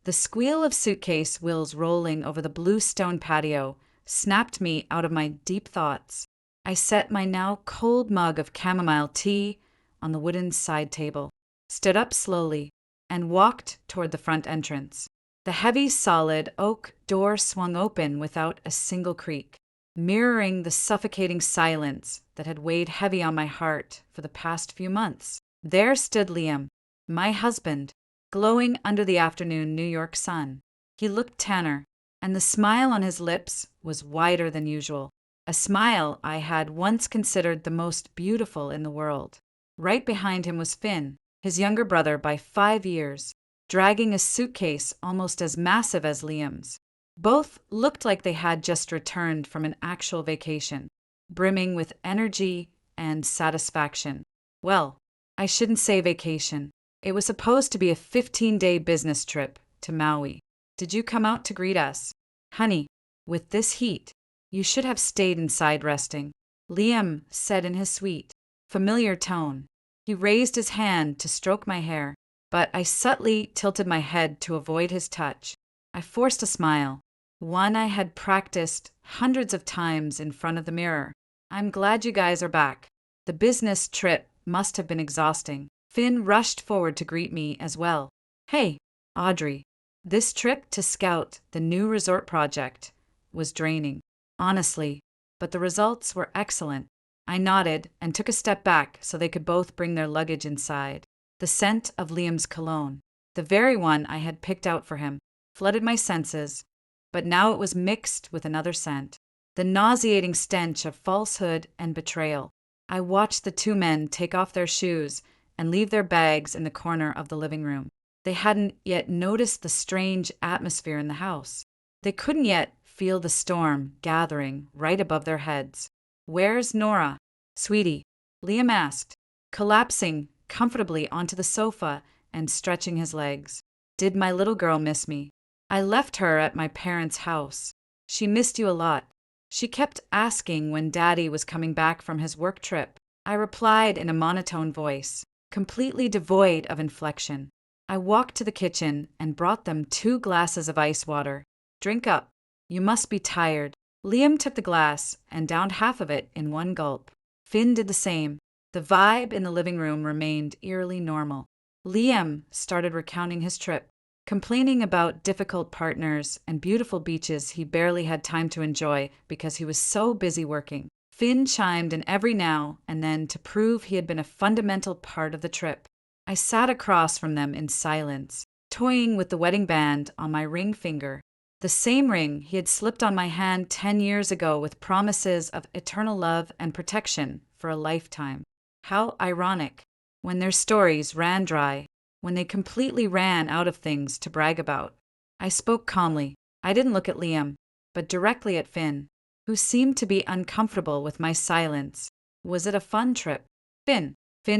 The squeal of suitcase wheels rolling over the blue stone patio snapped me out of my deep thoughts. I set my now cold mug of chamomile tea on the wooden side table, stood up slowly, and walked toward the front entrance. The heavy, solid oak door swung open without a single creak, mirroring the suffocating silence that had weighed heavy on my heart for the past few months. There stood Liam, my husband, glowing under the afternoon New York sun. He looked tanner, and the smile on his lips was wider than usual, a smile I had once considered the most beautiful in the world. Right behind him was Finn, his younger brother by 5 years, dragging a suitcase almost as massive as Liam's. Both looked like they had just returned from an actual vacation, brimming with energy and satisfaction. Well, I shouldn't say vacation. It was supposed to be a 15-day business trip to Maui. Did you come out to greet us? Honey, with this heat, you should have stayed inside resting, Liam said in his sweet, familiar tone. He raised his hand to stroke my hair, but I subtly tilted my head to avoid his touch. I forced a smile, one I had practiced hundreds of times in front of the mirror. I'm glad you guys are back. The business trip must have been exhausting. Finn rushed forward to greet me as well. Hey, Audrey. This trip to scout the new resort project was draining, honestly, but the results were excellent. I nodded and took a step back so they could both bring their luggage inside. The scent of Liam's cologne, the very one I had picked out for him, flooded my senses, but now it was mixed with another scent, the nauseating stench of falsehood and betrayal. I watched the two men take off their shoes and leave their bags in the corner of the living room. They hadn't yet noticed the strange atmosphere in the house. They couldn't yet feel the storm gathering right above their heads. Where's Nora? Sweetie, Liam asked, collapsing comfortably onto the sofa and stretching his legs. Did my little girl miss me? I left her at my parents' house. She missed you a lot. She kept asking when Daddy was coming back from his work trip. I replied in a monotone voice, completely devoid of inflection. I walked to the kitchen and brought them 2 glasses of ice water. Drink up. You must be tired. Liam took the glass and downed half of it in one gulp. Finn did the same. The vibe in the living room remained eerily normal. Liam started recounting his trip, complaining about difficult partners and beautiful beaches he barely had time to enjoy because he was so busy working. Finn chimed in every now and then to prove he had been a fundamental part of the trip. I sat across from them in silence, toying with the wedding band on my ring finger, the same ring he had slipped on my hand 10 years ago with promises of eternal love and protection for a lifetime. How ironic, when their stories ran dry, when they completely ran out of things to brag about. I spoke calmly. I didn't look at Liam, but directly at Finn, who seemed to be uncomfortable with my silence. Was it a fun trip? Finn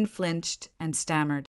flinched and stammered.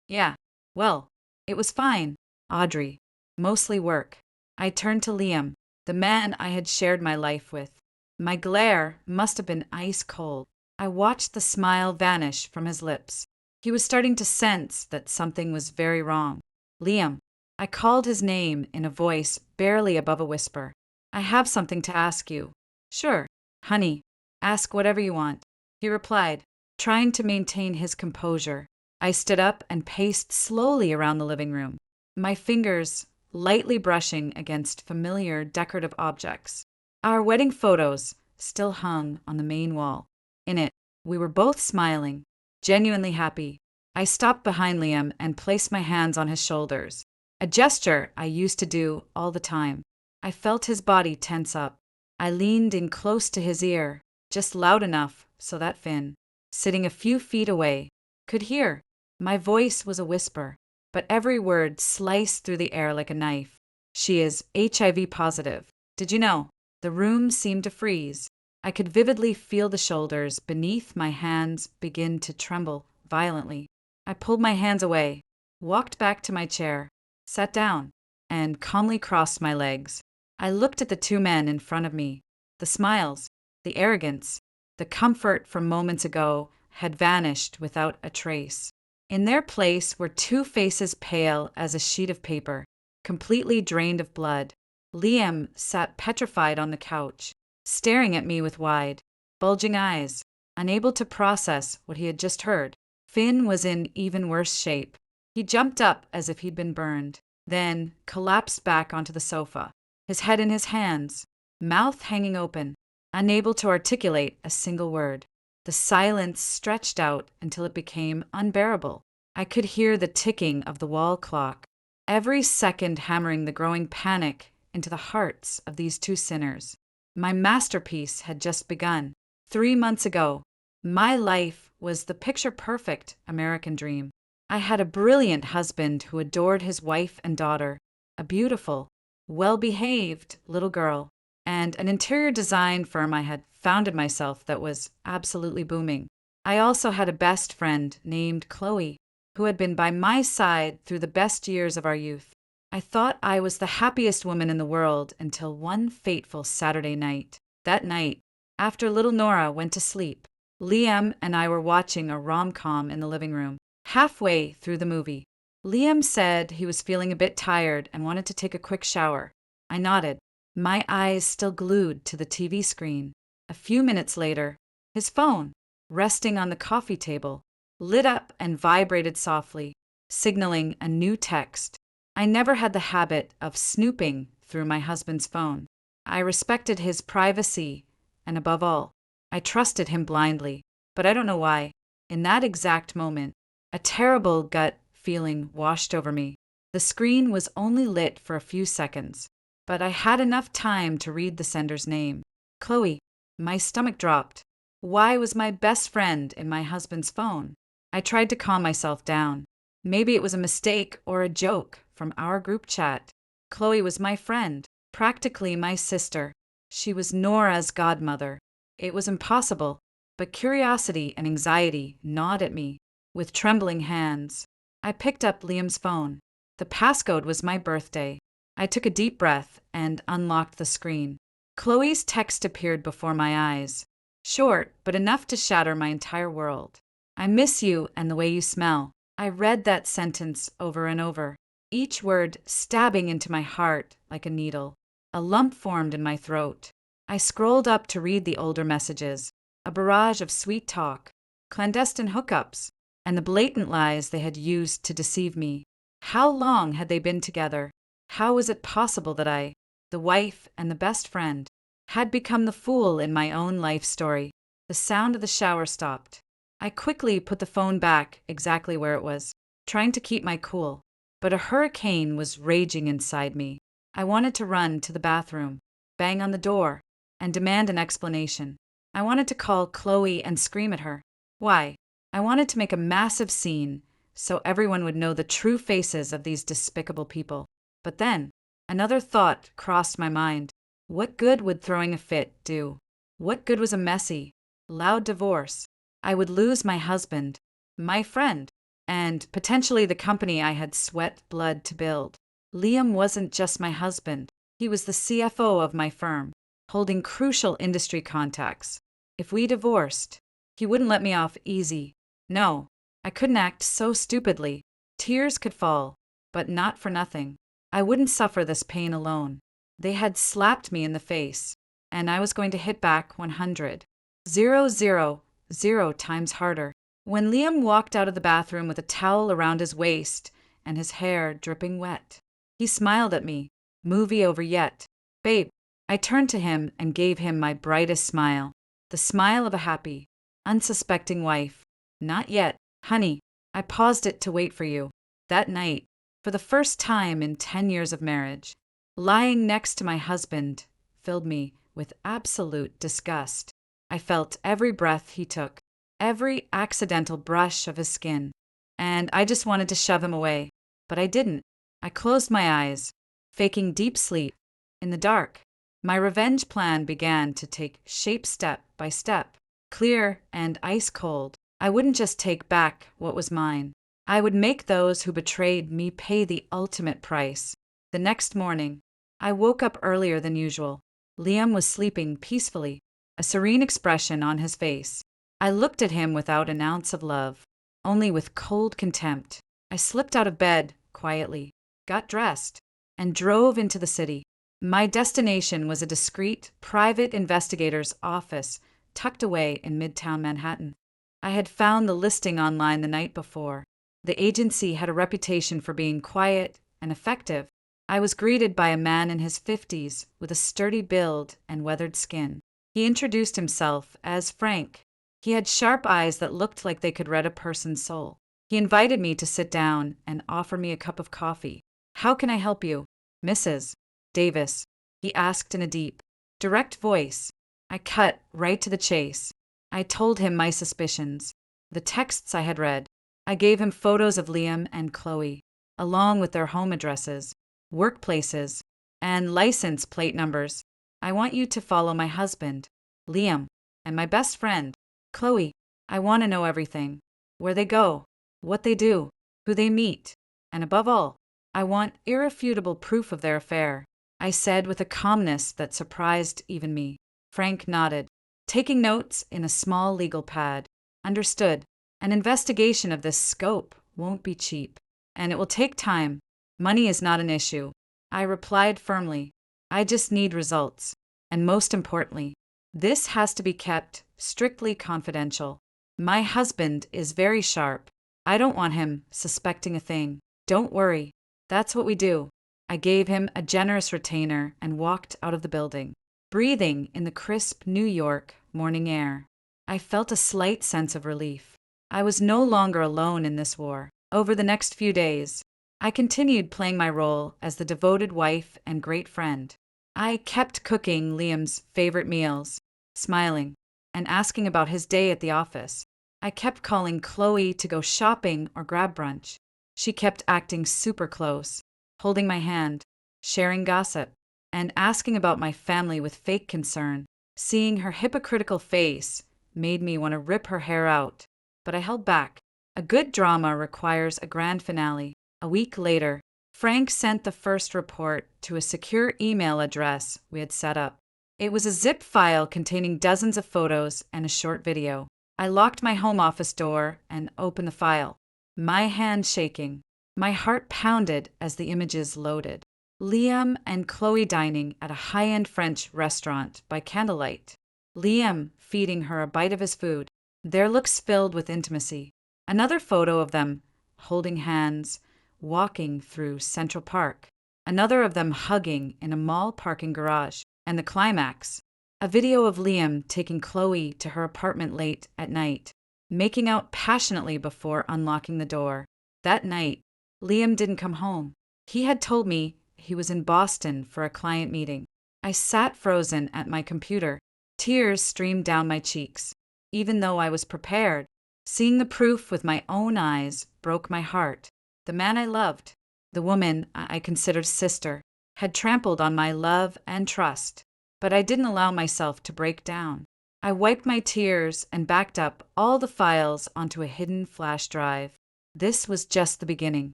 Yeah. Well, it was fine, Audrey. Mostly work. I turned to Liam, the man I had shared my life with. My glare must have been ice cold. I watched the smile vanish from his lips. He was starting to sense that something was very wrong. Liam. I called his name in a voice barely above a whisper. I have something to ask you. Sure, honey. Ask whatever you want, he replied, trying to maintain his composure. I stood up and paced slowly around the living room, my fingers lightly brushing against familiar decorative objects. Our wedding photos still hung on the main wall. In it, we were both smiling, genuinely happy. I stopped behind Liam and placed my hands on his shoulders, a gesture I used to do all the time. I felt his body tense up. I leaned in close to his ear, just loud enough so that Finn, sitting a few feet away, could hear. My voice was a whisper, but every word sliced through the air like a knife. She is HIV positive. Did you know? The room seemed to freeze. I could vividly feel the shoulders beneath my hands begin to tremble violently. I pulled my hands away, walked back to my chair, sat down, and calmly crossed my legs. I looked at the two men in front of me. The smiles, the arrogance, the comfort from moments ago had vanished without a trace. In their place were two faces pale as a sheet of paper, completely drained of blood. Liam sat petrified on the couch, staring at me with wide, bulging eyes, unable to process what he had just heard. Finn was in even worse shape. He jumped up as if he'd been burned, then collapsed back onto the sofa, his head in his hands, mouth hanging open, unable to articulate a single word. The silence stretched out until it became unbearable. I could hear the ticking of the wall clock, every second hammering the growing panic into the hearts of these two sinners. My masterpiece had just begun. 3 months ago, my life was the picture-perfect American dream. I had a brilliant husband who adored his wife and daughter, a beautiful, well-behaved little girl, and an interior design firm I had founded myself that was absolutely booming. I also had a best friend named Chloe, who had been by my side through the best years of our youth. I thought I was the happiest woman in the world until one fateful Saturday night. That night, after little Nora went to sleep, Liam and I were watching a rom-com in the living room. Halfway through the movie, Liam said he was feeling a bit tired and wanted to take a quick shower. I nodded, my eyes still glued to the TV screen. A few minutes later, his phone, resting on the coffee table, lit up and vibrated softly, signaling a new text. I never had the habit of snooping through my husband's phone. I respected his privacy, and above all, I trusted him blindly. But I don't know why. In that exact moment, a terrible gut feeling washed over me. The screen was only lit for a few seconds, but I had enough time to read the sender's name. Chloe. My stomach dropped. Why was my best friend in my husband's phone? I tried to calm myself down. Maybe it was a mistake or a joke from our group chat. Chloe was my friend, practically my sister. She was Nora's godmother. It was impossible, but curiosity and anxiety gnawed at me. With trembling hands, I picked up Liam's phone. The passcode was my birthday. I took a deep breath and unlocked the screen. Chloe's text appeared before my eyes. Short, but enough to shatter my entire world. I miss you and the way you smell. I read that sentence over and over, each word stabbing into my heart like a needle. A lump formed in my throat. I scrolled up to read the older messages, a barrage of sweet talk, clandestine hookups, and the blatant lies they had used to deceive me. How long had they been together? How was it possible that I, the wife and the best friend, had become the fool in my own life story? The sound of the shower stopped. I quickly put the phone back exactly where it was, trying to keep my cool. But a hurricane was raging inside me. I wanted to run to the bathroom, bang on the door, and demand an explanation. I wanted to call Chloe and scream at her. Why? I wanted to make a massive scene so everyone would know the true faces of these despicable people. But then, another thought crossed my mind. What good would throwing a fit do? What good was a messy, loud divorce? I would lose my husband, my friend, and potentially the company I had sweat blood to build. Liam wasn't just my husband. He was the CFO of my firm, holding crucial industry contacts. If we divorced, he wouldn't let me off easy. No, I couldn't act so stupidly. Tears could fall, but not for nothing. I wouldn't suffer this pain alone. They had slapped me in the face, and I was going to hit back 100. 0 times harder. When Liam walked out of the bathroom with a towel around his waist and his hair dripping wet, he smiled at me. Movie over yet. Babe. I turned to him and gave him my brightest smile. The smile of a happy, unsuspecting wife. Not yet, honey. I paused it to wait for you. That night, for the first time in 10 years of marriage, lying next to my husband filled me with absolute disgust. I felt every breath he took, every accidental brush of his skin, and I just wanted to shove him away. But I didn't. I closed my eyes, faking deep sleep. In the dark, my revenge plan began to take shape step by step. Clear and ice cold, I wouldn't just take back what was mine. I would make those who betrayed me pay the ultimate price. The next morning, I woke up earlier than usual. Liam was sleeping peacefully, a serene expression on his face. I looked at him without an ounce of love, only with cold contempt. I slipped out of bed quietly, got dressed, and drove into the city. My destination was a discreet, private investigator's office tucked away in Midtown Manhattan. I had found the listing online the night before. The agency had a reputation for being quiet and effective. I was greeted by a man in his 50s with a sturdy build and weathered skin. He introduced himself as Frank. He had sharp eyes that looked like they could read a person's soul. He invited me to sit down and offer me a cup of coffee. "How can I help you, Mrs. Davis?" he asked in a deep, direct voice. I cut right to the chase. I told him my suspicions, the texts I had read. I gave him photos of Liam and Chloe, along with their home addresses, workplaces, and license plate numbers. "I want you to follow my husband, Liam, and my best friend, Chloe. I want to know everything. Where they go, what they do, who they meet, and above all, I want irrefutable proof of their affair," I said with a calmness that surprised even me. Frank nodded, taking notes in a small legal pad. "Understood. An investigation of this scope won't be cheap, and it will take time. Money is not an issue," I replied firmly. "I just need results. And most importantly, this has to be kept strictly confidential. My husband is very sharp. I don't want him suspecting a thing. Don't worry. That's what we do." I gave him a generous retainer and walked out of the building, breathing in the crisp New York morning air. I felt a slight sense of relief. I was no longer alone in this war. Over the next few days, I continued playing my role as the devoted wife and great friend. I kept cooking Liam's favorite meals, smiling, and asking about his day at the office. I kept calling Chloe to go shopping or grab brunch. She kept acting super close, holding my hand, sharing gossip, and asking about my family with fake concern. Seeing her hypocritical face made me want to rip her hair out, but I held back. A good drama requires a grand finale. A week later, Frank sent the first report to a secure email address we had set up. It was a zip file containing dozens of photos and a short video. I locked my home office door and opened the file, my hand shaking. My heart pounded as the images loaded. Liam and Chloe dining at a high-end French restaurant by candlelight. Liam feeding her a bite of his food, their looks filled with intimacy. Another photo of them holding hands, walking through Central Park. Another of them hugging in a mall parking garage. And the climax, a video of Liam taking Chloe to her apartment late at night, making out passionately before unlocking the door. That night, Liam didn't come home. He had told me he was in Boston for a client meeting. I sat frozen at my computer. Tears streamed down my cheeks. Even though I was prepared, seeing the proof with my own eyes broke my heart. The man I loved, the woman I considered sister, had trampled on my love and trust. But I didn't allow myself to break down. I wiped my tears and backed up all the files onto a hidden flash drive. This was just the beginning.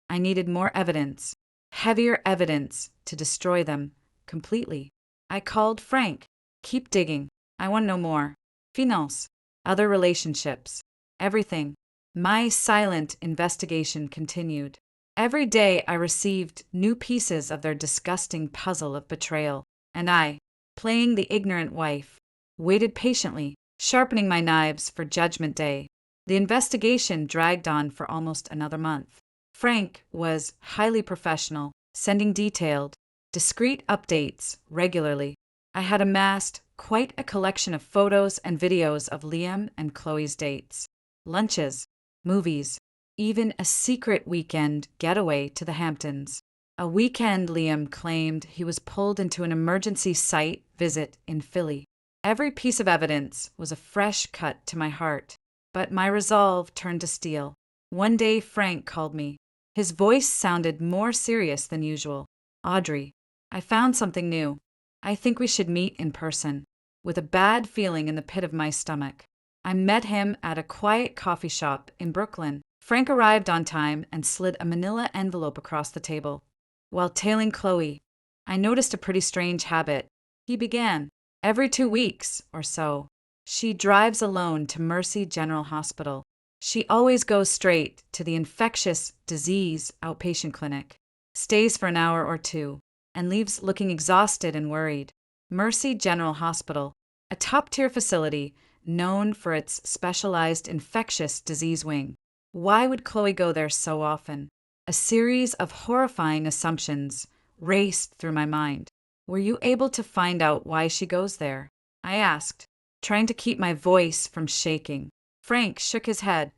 I needed more evidence, heavier evidence to destroy them completely. I called Frank. "Keep digging. I want to know more. Finance, other relationships, everything." My silent investigation continued. Every day I received new pieces of their disgusting puzzle of betrayal, and I, playing the ignorant wife, waited patiently, sharpening my knives for Judgment Day. The investigation dragged on for almost another month. Frank was highly professional, sending detailed, discreet updates regularly. I had amassed quite a collection of photos and videos of Liam and Chloe's dates, lunches, movies, even a secret weekend getaway to the Hamptons. A weekend Liam claimed he was pulled into an emergency site visit in Philly. Every piece of evidence was a fresh cut to my heart, but my resolve turned to steel. One day Frank called me. His voice sounded more serious than usual. "Audrey, I found something new. I think we should meet in person." With a bad feeling in the pit of my stomach, I met him at a quiet coffee shop in Brooklyn. Frank arrived on time and slid a manila envelope across the table. While tailing Chloe, I noticed a pretty strange habit. He began. "Every 2 weeks or so, she drives alone to Mercy General Hospital. She always goes straight to the infectious disease outpatient clinic. stays for an hour or two, and leaves looking exhausted and worried. Mercy General Hospital, a top-tier facility known for its specialized infectious disease wing. Why would Chloe go there so often? A series of horrifying assumptions raced through my mind. Were you able to find out why she goes there? I asked, trying to keep my voice from shaking. Frank shook his head.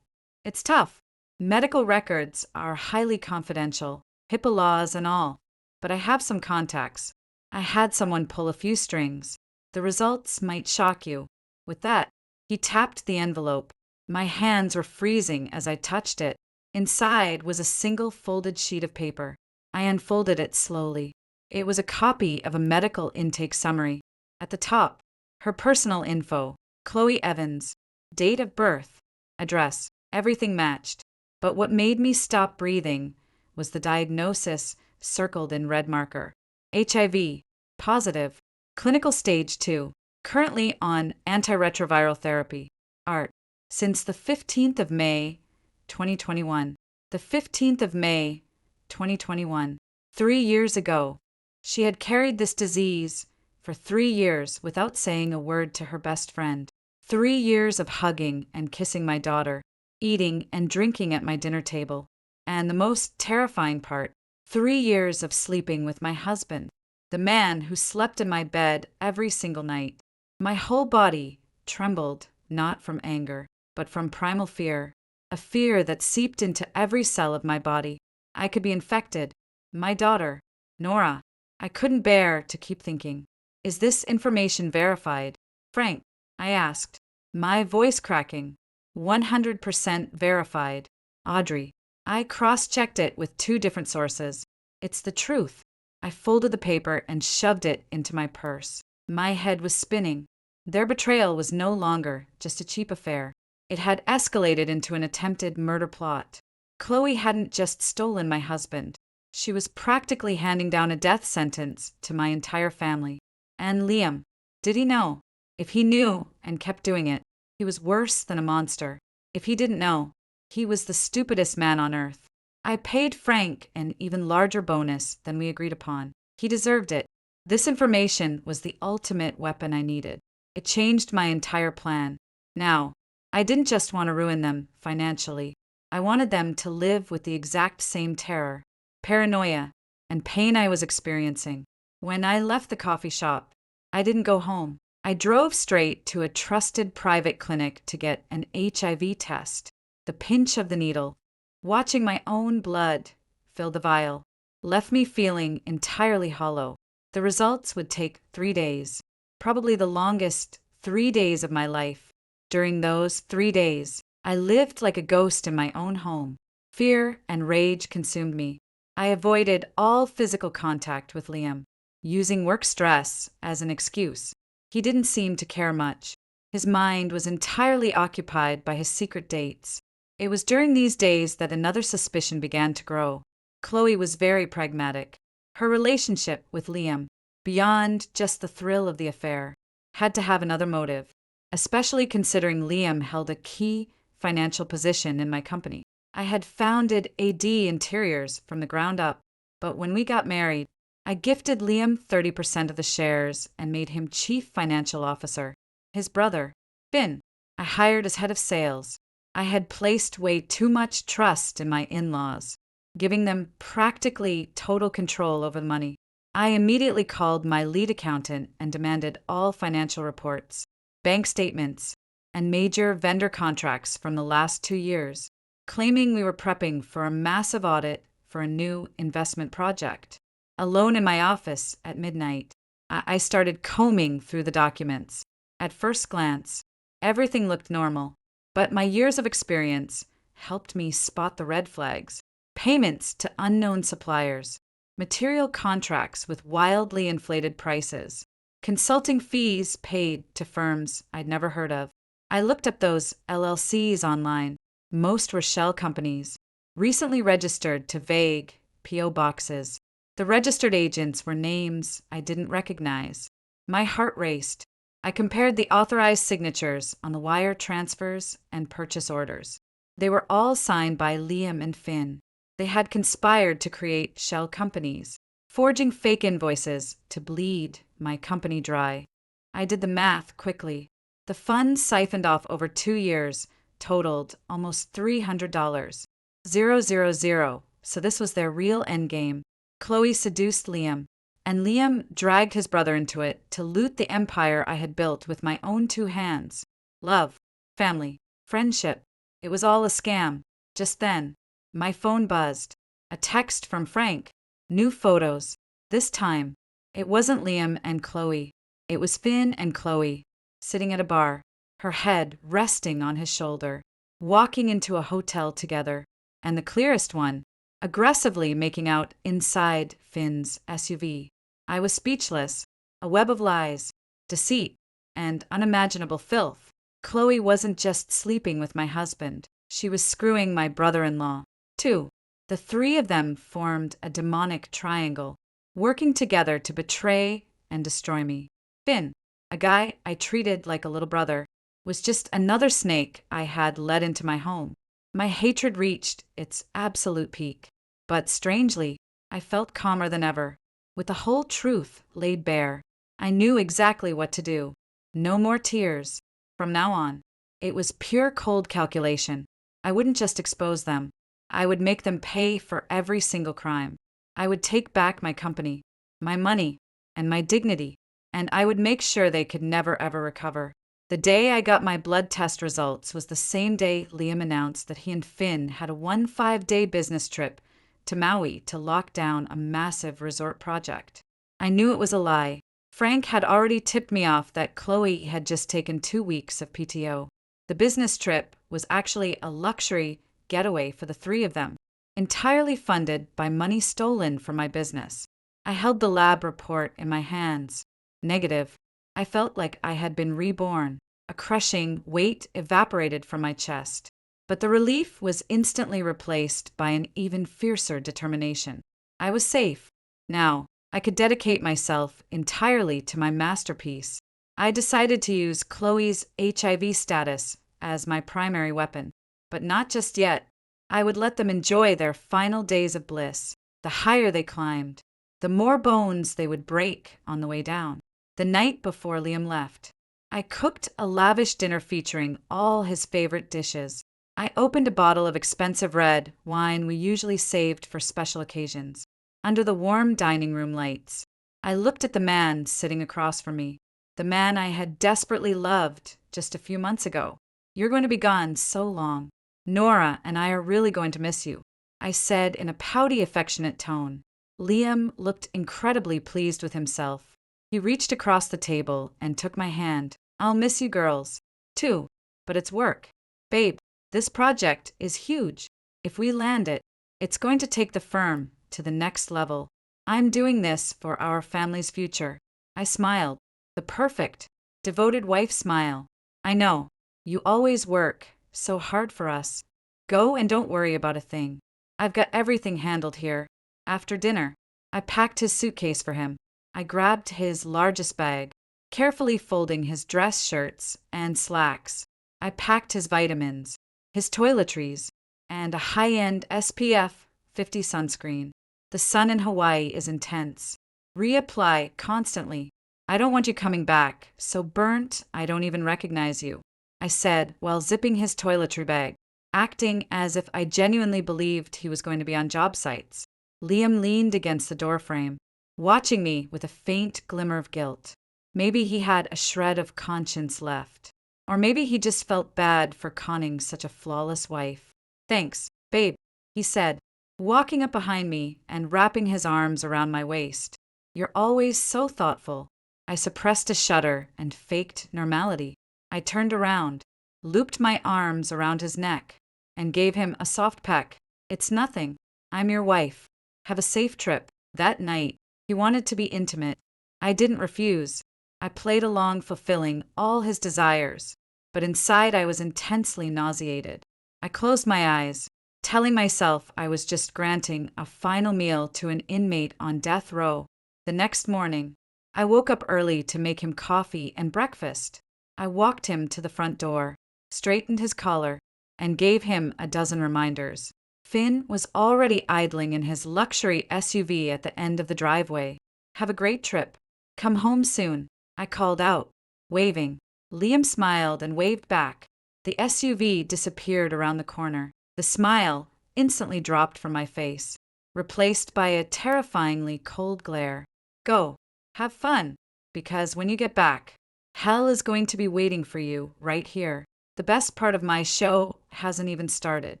It's tough. Medical records are highly confidential, HIPAA laws and all. But I have some contacts. I had someone pull a few strings. The results might shock you. With that, he tapped the envelope. My hands were freezing as I touched it. Inside was a single folded sheet of paper. I unfolded it slowly. It was a copy of a medical intake summary. At the top, her personal info, Chloe Evans, date of birth, address, everything matched. But what made me stop breathing was the diagnosis circled in red marker. HIV, positive, clinical stage 2, currently on antiretroviral therapy. ART, since the 15th of May, 2021. The 15th of May, 2021. 3 years ago, she had carried this disease for 3 years without saying a word to her best friend. 3 years of hugging and kissing my daughter, eating and drinking at my dinner table. And the most terrifying part, 3 years of sleeping with my husband, the man who slept in my bed every single night. My whole body trembled, not from anger, but from primal fear, a fear that seeped into every cell of my body. I could be infected. My daughter, Nora. I couldn't bear to keep thinking, is this information verified? Frank, I asked, my voice cracking. 100% verified. Audrey. I cross-checked it with 2 different sources. It's the truth. I folded the paper and shoved it into my purse. My head was spinning. Their betrayal was no longer just a cheap affair. It had escalated into an attempted murder plot. Chloe hadn't just stolen my husband. She was practically handing down a death sentence to my entire family. And Liam, did he know? If he knew and kept doing it, he was worse than a monster. If he didn't know, he was the stupidest man on earth. I paid Frank an even larger bonus than we agreed upon. He deserved it. This information was the ultimate weapon I needed. It changed my entire plan. Now, I didn't just want to ruin them financially. I wanted them to live with the exact same terror, paranoia, and pain I was experiencing. When I left the coffee shop, I didn't go home. I drove straight to a trusted private clinic to get an HIV test. The pinch of the needle, watching my own blood fill the vial, left me feeling entirely hollow. The results would take 3 days, probably the longest 3 days of my life. During those 3 days, I lived like a ghost in my own home. Fear and rage consumed me. I avoided all physical contact with Liam, using work stress as an excuse. He didn't seem to care much. His mind was entirely occupied by his secret dates. It was during these days that another suspicion began to grow. Chloe was very pragmatic. Her relationship with Liam, beyond just the thrill of the affair, had to have another motive, especially considering Liam held a key financial position in my company. I had founded AD Interiors from the ground up, but when we got married, I gifted Liam 30% of the shares and made him chief financial officer. His brother, Finn, I hired as head of sales. I had placed way too much trust in my in-laws, giving them practically total control over the money. I immediately called my lead accountant and demanded all financial reports, bank statements, and major vendor contracts from the last 2 years, claiming we were prepping for a massive audit for a new investment project. Alone in my office at midnight, I started combing through the documents. At first glance, everything looked normal, but my years of experience helped me spot the red flags. Payments to unknown suppliers, material contracts with wildly inflated prices, consulting fees paid to firms I'd never heard of. I looked up those LLCs online. Most were shell companies, recently registered to vague P.O. boxes. The registered agents were names I didn't recognize. My heart raced. I compared the authorized signatures on the wire transfers and purchase orders. They were all signed by Liam and Finn. They had conspired to create shell companies, forging fake invoices to bleed my company dry. I did the math quickly. The funds siphoned off over 2 years totaled almost $300. 000. So this was their real endgame. Chloe seduced Liam, and Liam dragged his brother into it to loot the empire I had built with my own 2 hands. Love, family, friendship. It was all a scam. Just then, my phone buzzed. A text from Frank. New photos. This time, it wasn't Liam and Chloe. It was Finn and Chloe, sitting at a bar, her head resting on his shoulder, walking into a hotel together, and the clearest one, aggressively making out inside Finn's SUV. I was speechless. A web of lies, deceit, and unimaginable filth. Chloe wasn't just sleeping with my husband. She was screwing my brother-in-law, too. The three of them formed a demonic triangle, working together to betray and destroy me. Finn, a guy I treated like a little brother, was just another snake I had let into my home. My hatred reached its absolute peak. But strangely, I felt calmer than ever. With the whole truth laid bare, I knew exactly what to do. No more tears. From now on, it was pure cold calculation. I wouldn't just expose them. I would make them pay for every single crime. I would take back my company, my money, and my dignity, and I would make sure they could never ever recover. The day I got my blood test results was the same day Liam announced that he and Finn had a 15-day business trip to Maui to lock down a massive resort project. I knew it was a lie. Frank had already tipped me off that Chloe had just taken 2 weeks of PTO. The business trip was actually a luxury getaway for the three of them, entirely funded by money stolen from my business. I held the lab report in my hands. Negative. I felt like I had been reborn. A crushing weight evaporated from my chest. But the relief was instantly replaced by an even fiercer determination. I was safe. Now, I could dedicate myself entirely to my masterpiece. I decided to use Chloe's HIV status as my primary weapon. But not just yet. I would let them enjoy their final days of bliss. The higher they climbed, the more bones they would break on the way down. The night before Liam left, I cooked a lavish dinner featuring all his favorite dishes. I opened a bottle of expensive red wine we usually saved for special occasions. Under the warm dining room lights, I looked at the man sitting across from me, the man I had desperately loved just a few months ago. You're going to be gone so long. Nora and I are really going to miss you, I said in a pouty, affectionate tone. Liam looked incredibly pleased with himself. He reached across the table and took my hand. I'll miss you girls, too, but it's work. Babe, this project is huge. If we land it, it's going to take the firm to the next level. I'm doing this for our family's future. I smiled. The perfect, devoted wife smile. I know. You always work so hard for us. Go and don't worry about a thing. I've got everything handled here. After dinner, I packed his suitcase for him. I grabbed his largest bag, carefully folding his dress shirts and slacks. I packed his vitamins, his toiletries, and a high-end SPF 50 sunscreen. The sun in Hawaii is intense. Reapply constantly. I don't want you coming back, so burnt I don't even recognize you, I said while zipping his toiletry bag, acting as if I genuinely believed he was going to be on job sites. Liam leaned against the doorframe, watching me with a faint glimmer of guilt. Maybe he had a shred of conscience left. Or maybe he just felt bad for conning such a flawless wife. Thanks, babe, he said, walking up behind me and wrapping his arms around my waist. You're always so thoughtful. I suppressed a shudder and faked normality. I turned around, looped my arms around his neck, and gave him a soft peck. It's nothing. I'm your wife. Have a safe trip. That night, he wanted to be intimate. I didn't refuse. I played along, fulfilling all his desires, but inside I was intensely nauseated. I closed my eyes, telling myself I was just granting a final meal to an inmate on death row. The next morning, I woke up early to make him coffee and breakfast. I walked him to the front door, straightened his collar, and gave him a dozen reminders. Finn was already idling in his luxury SUV at the end of the driveway. Have a great trip. Come home soon, I called out, waving. Liam smiled and waved back. The SUV disappeared around the corner. The smile instantly dropped from my face, replaced by a terrifyingly cold glare. Go, have fun, because when you get back, hell is going to be waiting for you right here. The best part of my show hasn't even started.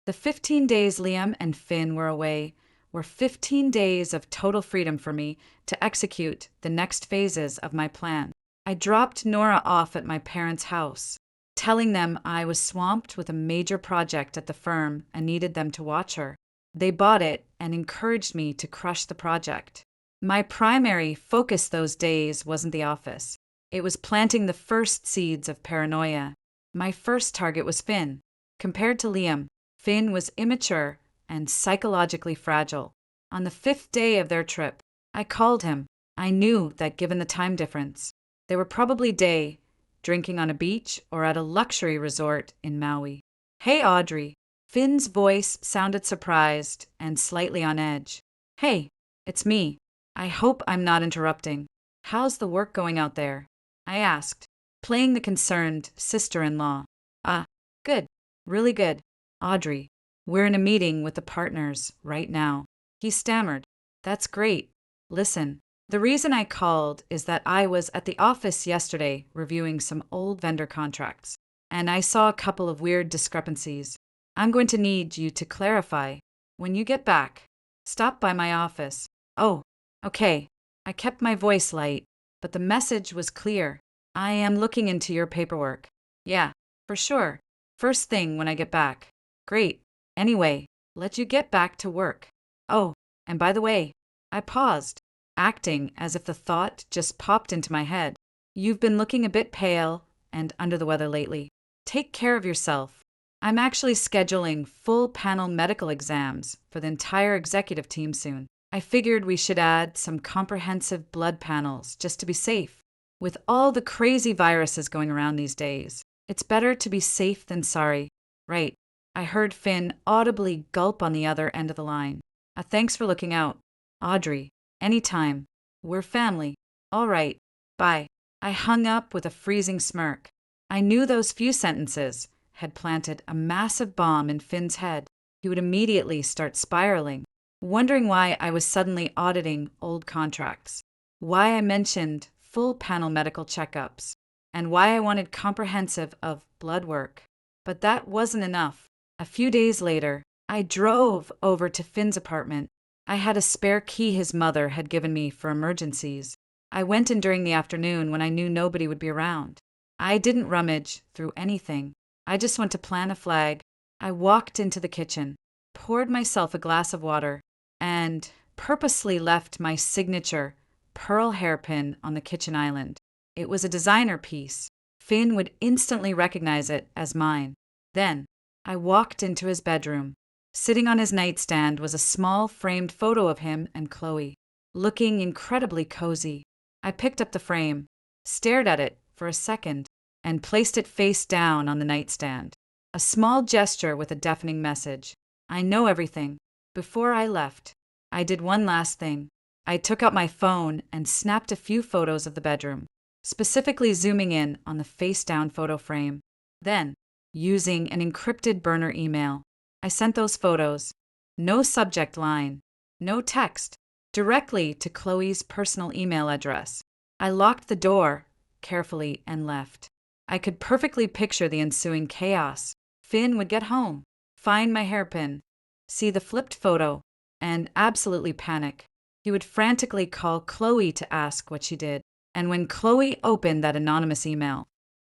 The 15 days Liam and Finn were away were 15 days of total freedom for me to execute the next phases of my plan. I dropped Nora off at my parents' house, telling them I was swamped with a major project at the firm and needed them to watch her. They bought it and encouraged me to crush the project. My primary focus those days wasn't the office. It was planting the first seeds of paranoia. My first target was Finn. Compared to Liam, Finn was immature and psychologically fragile. On the 5th day of their trip, I called him. I knew that given the time difference, they were probably drinking on a beach or at a luxury resort in Maui. Hey, Audrey. Finn's voice sounded surprised and slightly on edge. Hey, it's me. I hope I'm not interrupting. How's the work going out there? I asked, playing the concerned sister-in-law. Good. Really good. Audrey, we're in a meeting with the partners right now. He stammered. That's great. Listen, the reason I called is that I was at the office yesterday reviewing some old vendor contracts, and I saw a couple of weird discrepancies. I'm going to need you to clarify. When you get back, stop by my office. Oh, okay. I kept my voice light, but the message was clear. I am looking into your paperwork. Yeah, for sure. First thing when I get back. Great. Anyway, let you get back to work. Oh, and by the way, I paused, acting as if the thought just popped into my head. You've been looking a bit pale and under the weather lately. Take care of yourself. I'm actually scheduling full panel medical exams for the entire executive team soon. I figured we should add some comprehensive blood panels just to be safe. With all the crazy viruses going around these days, it's better to be safe than sorry. Right. I heard Finn audibly gulp on the other end of the line. Thanks for looking out. Audrey, anytime. We're family. All right. Bye. I hung up with a freezing smirk. I knew those few sentences had planted a massive bomb in Finn's head. He would immediately start spiraling, wondering why I was suddenly auditing old contracts, why I mentioned full panel medical checkups, and why I wanted comprehensive of blood work. But that wasn't enough. A few days later, I drove over to Finn's apartment. I had a spare key his mother had given me for emergencies. I went in during the afternoon when I knew nobody would be around. I didn't rummage through anything. I just went to plant a flag. I walked into the kitchen, poured myself a glass of water, and purposely left my signature pearl hairpin on the kitchen island. It was a designer piece. Finn would instantly recognize it as mine. Then, I walked into his bedroom. Sitting on his nightstand was a small framed photo of him and Chloe, looking incredibly cozy. I picked up the frame, stared at it for a second, and placed it face down on the nightstand. A small gesture with a deafening message. I know everything. Before I left, I did one last thing. I took out my phone and snapped a few photos of the bedroom, specifically zooming in on the face-down photo frame. Then, using an encrypted burner email, I sent those photos, no subject line, no text, directly to Chloe's personal email address. I locked the door carefully and left. I could perfectly picture the ensuing chaos. Finn would get home, find my hairpin, see the flipped photo, and absolutely panic. He would frantically call Chloe to ask what she did. And when Chloe opened that anonymous email,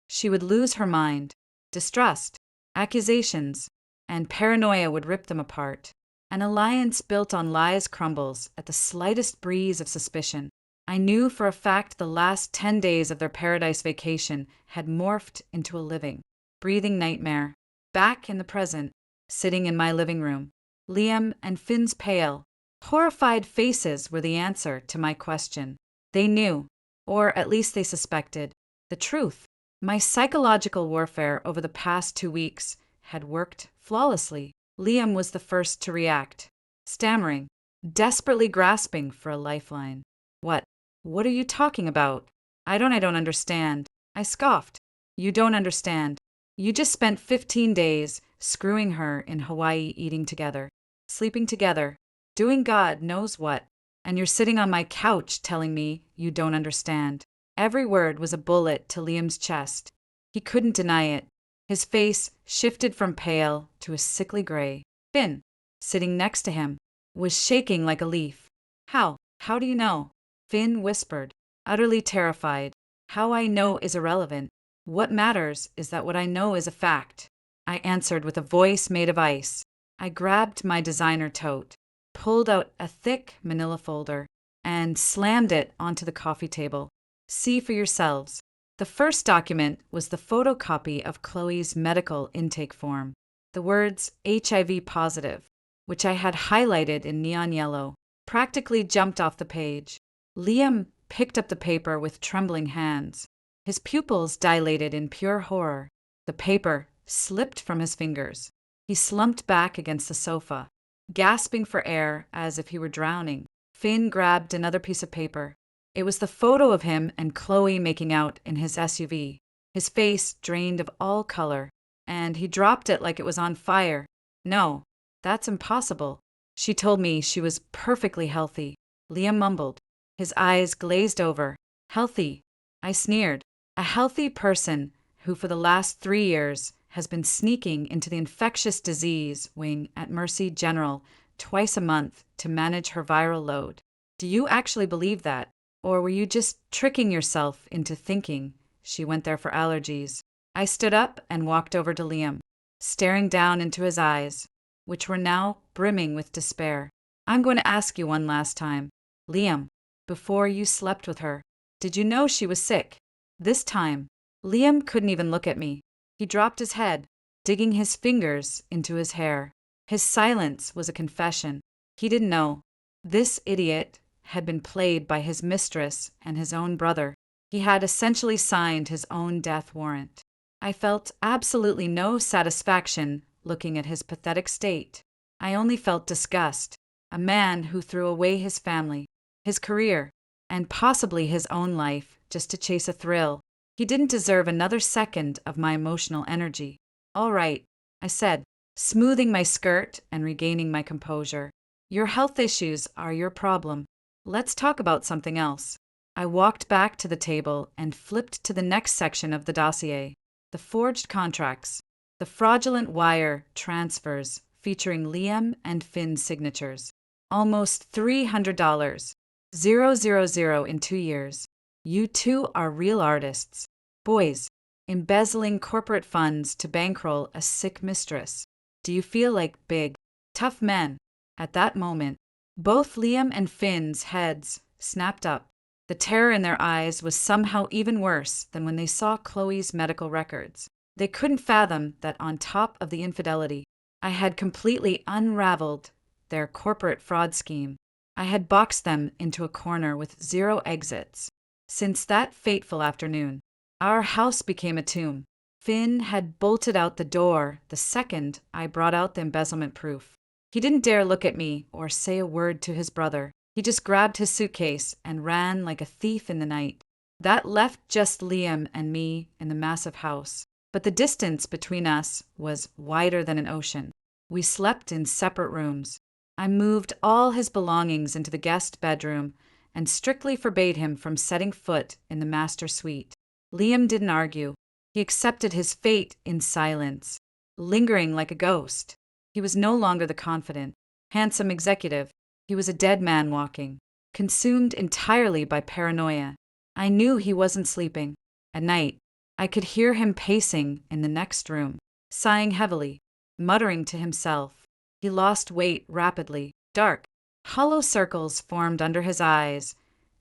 she would lose her mind. Distrust, accusations, and paranoia would rip them apart. An alliance built on lies crumbles at the slightest breeze of suspicion. I knew for a fact the last 10 days of their paradise vacation had morphed into a living, breathing nightmare. Back in the present, sitting in my living room, Liam and Finn's pale, horrified faces were the answer to my question. They knew, or at least they suspected, the truth. My psychological warfare over the past 2 weeks had worked flawlessly. Liam was the first to react, stammering, desperately grasping for a lifeline. What? What are you talking about? I don't understand. I scoffed. You don't understand. You just spent 15 days screwing her in Hawaii, eating together, sleeping together, doing God knows what, and you're sitting on my couch telling me you don't understand. Every word was a bullet to Liam's chest. He couldn't deny it. His face shifted from pale to a sickly gray. Finn, sitting next to him, was shaking like a leaf. How do you know? Finn whispered, utterly terrified. How I know is irrelevant. What matters is that what I know is a fact. I answered with a voice made of ice. I grabbed my designer tote, pulled out a thick manila folder, and slammed it onto the coffee table. See for yourselves. The first document was the photocopy of Chloe's medical intake form. The words HIV positive, which I had highlighted in neon yellow, practically jumped off the page. Liam picked up the paper with trembling hands. His pupils dilated in pure horror. The paper slipped from his fingers. He slumped back against the sofa, gasping for air as if he were drowning. Finn grabbed another piece of paper. It was the photo of him and Chloe making out in his SUV, his face drained of all color, and he dropped it like it was on fire. No, that's impossible. She told me she was perfectly healthy. Liam mumbled. His eyes glazed over. Healthy? I sneered. A healthy person who for the last 3 years has been sneaking into the infectious disease wing at Mercy General twice a month to manage her viral load. Do you actually believe that? Or were you just tricking yourself into thinking she went there for allergies? I stood up and walked over to Liam, staring down into his eyes, which were now brimming with despair. I'm going to ask you one last time. Liam, before you slept with her, did you know she was sick? This time, Liam couldn't even look at me. He dropped his head, digging his fingers into his hair. His silence was a confession. He didn't know. This idiot had been played by his mistress and his own brother. He had essentially signed his own death warrant. I felt absolutely no satisfaction looking at his pathetic state. I only felt disgust. A man who threw away his family, his career, and possibly his own life just to chase a thrill. He didn't deserve another second of my emotional energy. All right, I said, smoothing my skirt and regaining my composure. Your health issues are your problem. Let's talk about something else. I walked back to the table and flipped to the next section of the dossier. The forged contracts. The fraudulent wire transfers featuring Liam and Finn's signatures. Almost $300. 000 in 2 years. You two are real artists. Boys, embezzling corporate funds to bankroll a sick mistress. Do you feel like big, tough men? At that moment, both Liam and Finn's heads snapped up. The terror in their eyes was somehow even worse than when they saw Chloe's medical records. They couldn't fathom that on top of the infidelity, I had completely unraveled their corporate fraud scheme. I had boxed them into a corner with 0 exits. Since that fateful afternoon, our house became a tomb. Finn had bolted out the door the second I brought out the embezzlement proof. He didn't dare look at me or say a word to his brother. He just grabbed his suitcase and ran like a thief in the night. That left just Liam and me in the massive house. But the distance between us was wider than an ocean. We slept in separate rooms. I moved all his belongings into the guest bedroom and strictly forbade him from setting foot in the master suite. Liam didn't argue. He accepted his fate in silence, lingering like a ghost. He was no longer the confident, handsome executive. He was a dead man walking, consumed entirely by paranoia. I knew he wasn't sleeping. At night, I could hear him pacing in the next room, sighing heavily, muttering to himself. He lost weight rapidly. Dark, hollow circles formed under his eyes,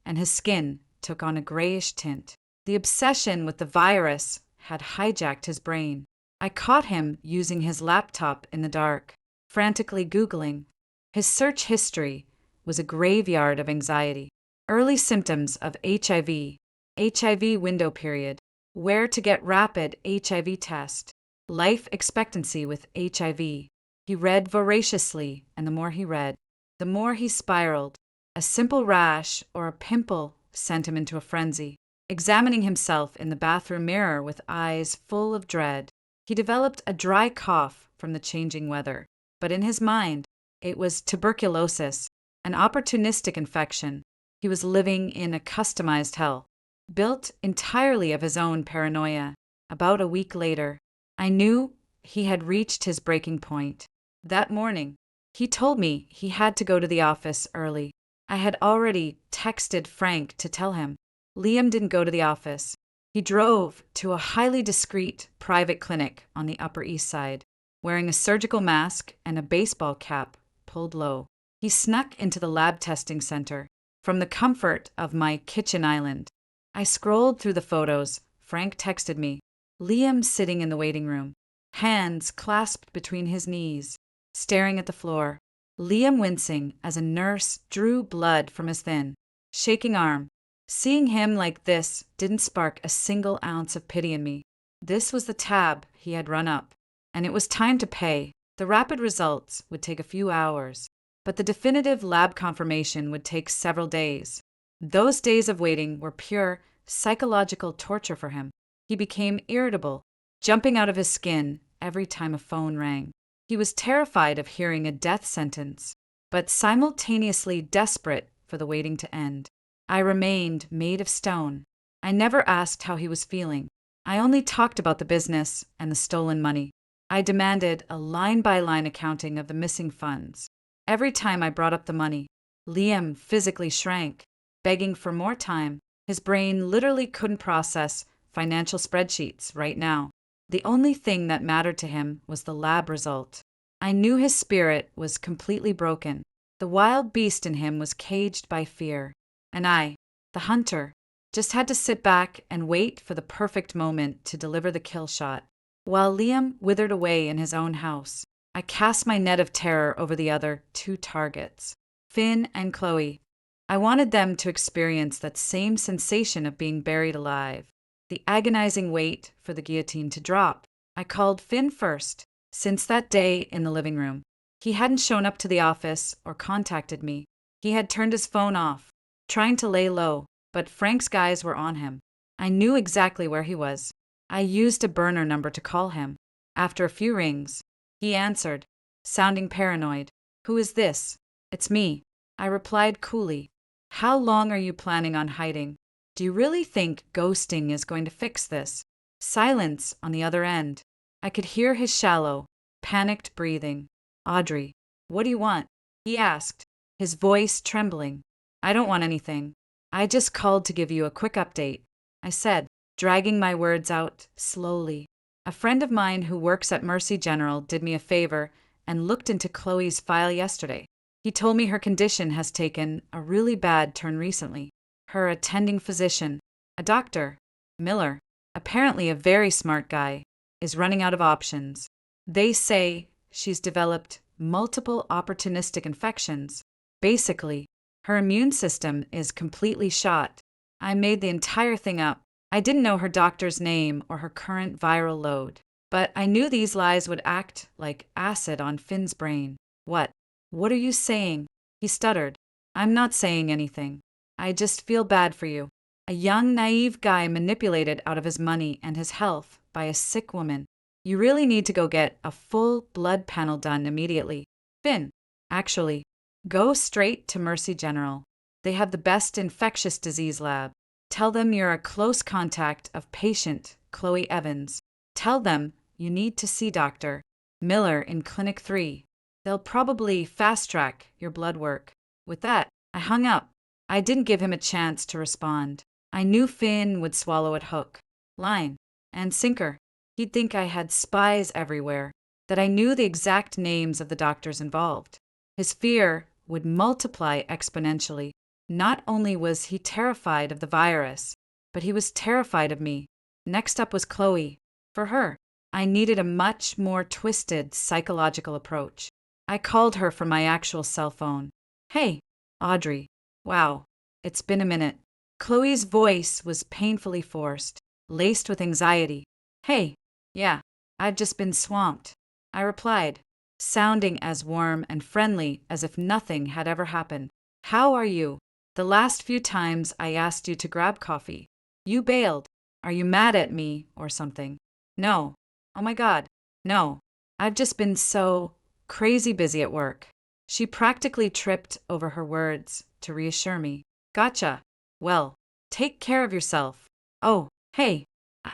and his skin took on a grayish tint. The obsession with the virus had hijacked his brain. I caught him using his laptop in the dark, frantically Googling. His search history was a graveyard of anxiety. Early symptoms of HIV, HIV window period, where to get rapid HIV test, life expectancy with HIV, He read voraciously, and the more he read, the more he spiraled. A simple rash or a pimple sent him into a frenzy, examining himself in the bathroom mirror with eyes full of dread. He developed a dry cough from the changing weather, but in his mind, it was tuberculosis, an opportunistic infection. He was living in a customized hell, built entirely of his own paranoia. About a week later, I knew he had reached his breaking point. That morning, he told me he had to go to the office early. I had already texted Frank to tell him. Liam didn't go to the office. He drove to a highly discreet private clinic on the Upper East Side, wearing a surgical mask and a baseball cap pulled low. He snuck into the lab testing center from the comfort of my kitchen island. I scrolled through the photos. Frank texted me. Liam sitting in the waiting room, hands clasped between his knees, staring at the floor. Liam wincing as a nurse drew blood from his thin, shaking arm. Seeing him like this didn't spark a single ounce of pity in me. This was the tab he had run up, and it was time to pay. The rapid results would take a few hours, but the definitive lab confirmation would take several days. Those days of waiting were pure psychological torture for him. He became irritable, jumping out of his skin every time a phone rang. He was terrified of hearing a death sentence, but simultaneously desperate for the waiting to end. I remained made of stone. I never asked how he was feeling. I only talked about the business and the stolen money. I demanded a line-by-line accounting of the missing funds. Every time I brought up the money, Liam physically shrank, begging for more time. His brain literally couldn't process financial spreadsheets right now. The only thing that mattered to him was the lab result. I knew his spirit was completely broken. The wild beast in him was caged by fear. And I, the hunter, just had to sit back and wait for the perfect moment to deliver the kill shot. While Liam withered away in his own house, I cast my net of terror over the other two targets, Finn and Chloe. I wanted them to experience that same sensation of being buried alive, the agonizing wait for the guillotine to drop. I called Finn first. Since that day in the living room, he hadn't shown up to the office or contacted me. He had turned his phone off, trying to lay low, but Frank's guys were on him. I knew exactly where he was. I used a burner number to call him. After a few rings, he answered, sounding paranoid. "Who is this?" "It's me," I replied coolly. "How long are you planning on hiding? Do you really think ghosting is going to fix this?" Silence on the other end. I could hear his shallow, panicked breathing. "Audrey, what do you want?" he asked, his voice trembling. "I don't want anything. I just called to give you a quick update," I said, dragging my words out slowly. "A friend of mine who works at Mercy General did me a favor and looked into Chloe's file yesterday. He told me her condition has taken a really bad turn recently. Her attending physician, a doctor, Miller, apparently a very smart guy, is running out of options. They say she's developed multiple opportunistic infections. Basically, her immune system is completely shot. I made the entire thing up. I didn't know her doctor's name or her current viral load, but I knew these lies would act like acid on Finn's brain. What are you saying?" he stuttered. "I'm not saying anything. I just feel bad for you. A young, naive guy manipulated out of his money and his health by a sick woman. You really need to go get a full blood panel done immediately. Finn, actually, go straight to Mercy General. They have the best infectious disease lab. Tell them you're a close contact of patient Chloe Evans. Tell them you need to see Dr. Miller in Clinic 3. They'll probably fast-track your blood work." With that, I hung up. I didn't give him a chance to respond. I knew Finn would swallow it hook, line, and sinker. He'd think I had spies everywhere, that I knew the exact names of the doctors involved. His fear would multiply exponentially. Not only was he terrified of the virus, but he was terrified of me. Next up was Chloe. For her, I needed a much more twisted psychological approach. I called her from my actual cell phone. "Hey, Audrey. Wow, it's been a minute." Chloe's voice was painfully forced, laced with anxiety. "Hey, yeah, I've just been swamped," I replied, sounding as warm and friendly as if nothing had ever happened. How are you? The last few times I asked you to grab coffee, you bailed. Are you mad at me or something? No. Oh my God. No. I've just been so crazy busy at work. She practically tripped over her words to reassure me. Gotcha. Well, take care of yourself. Oh, hey,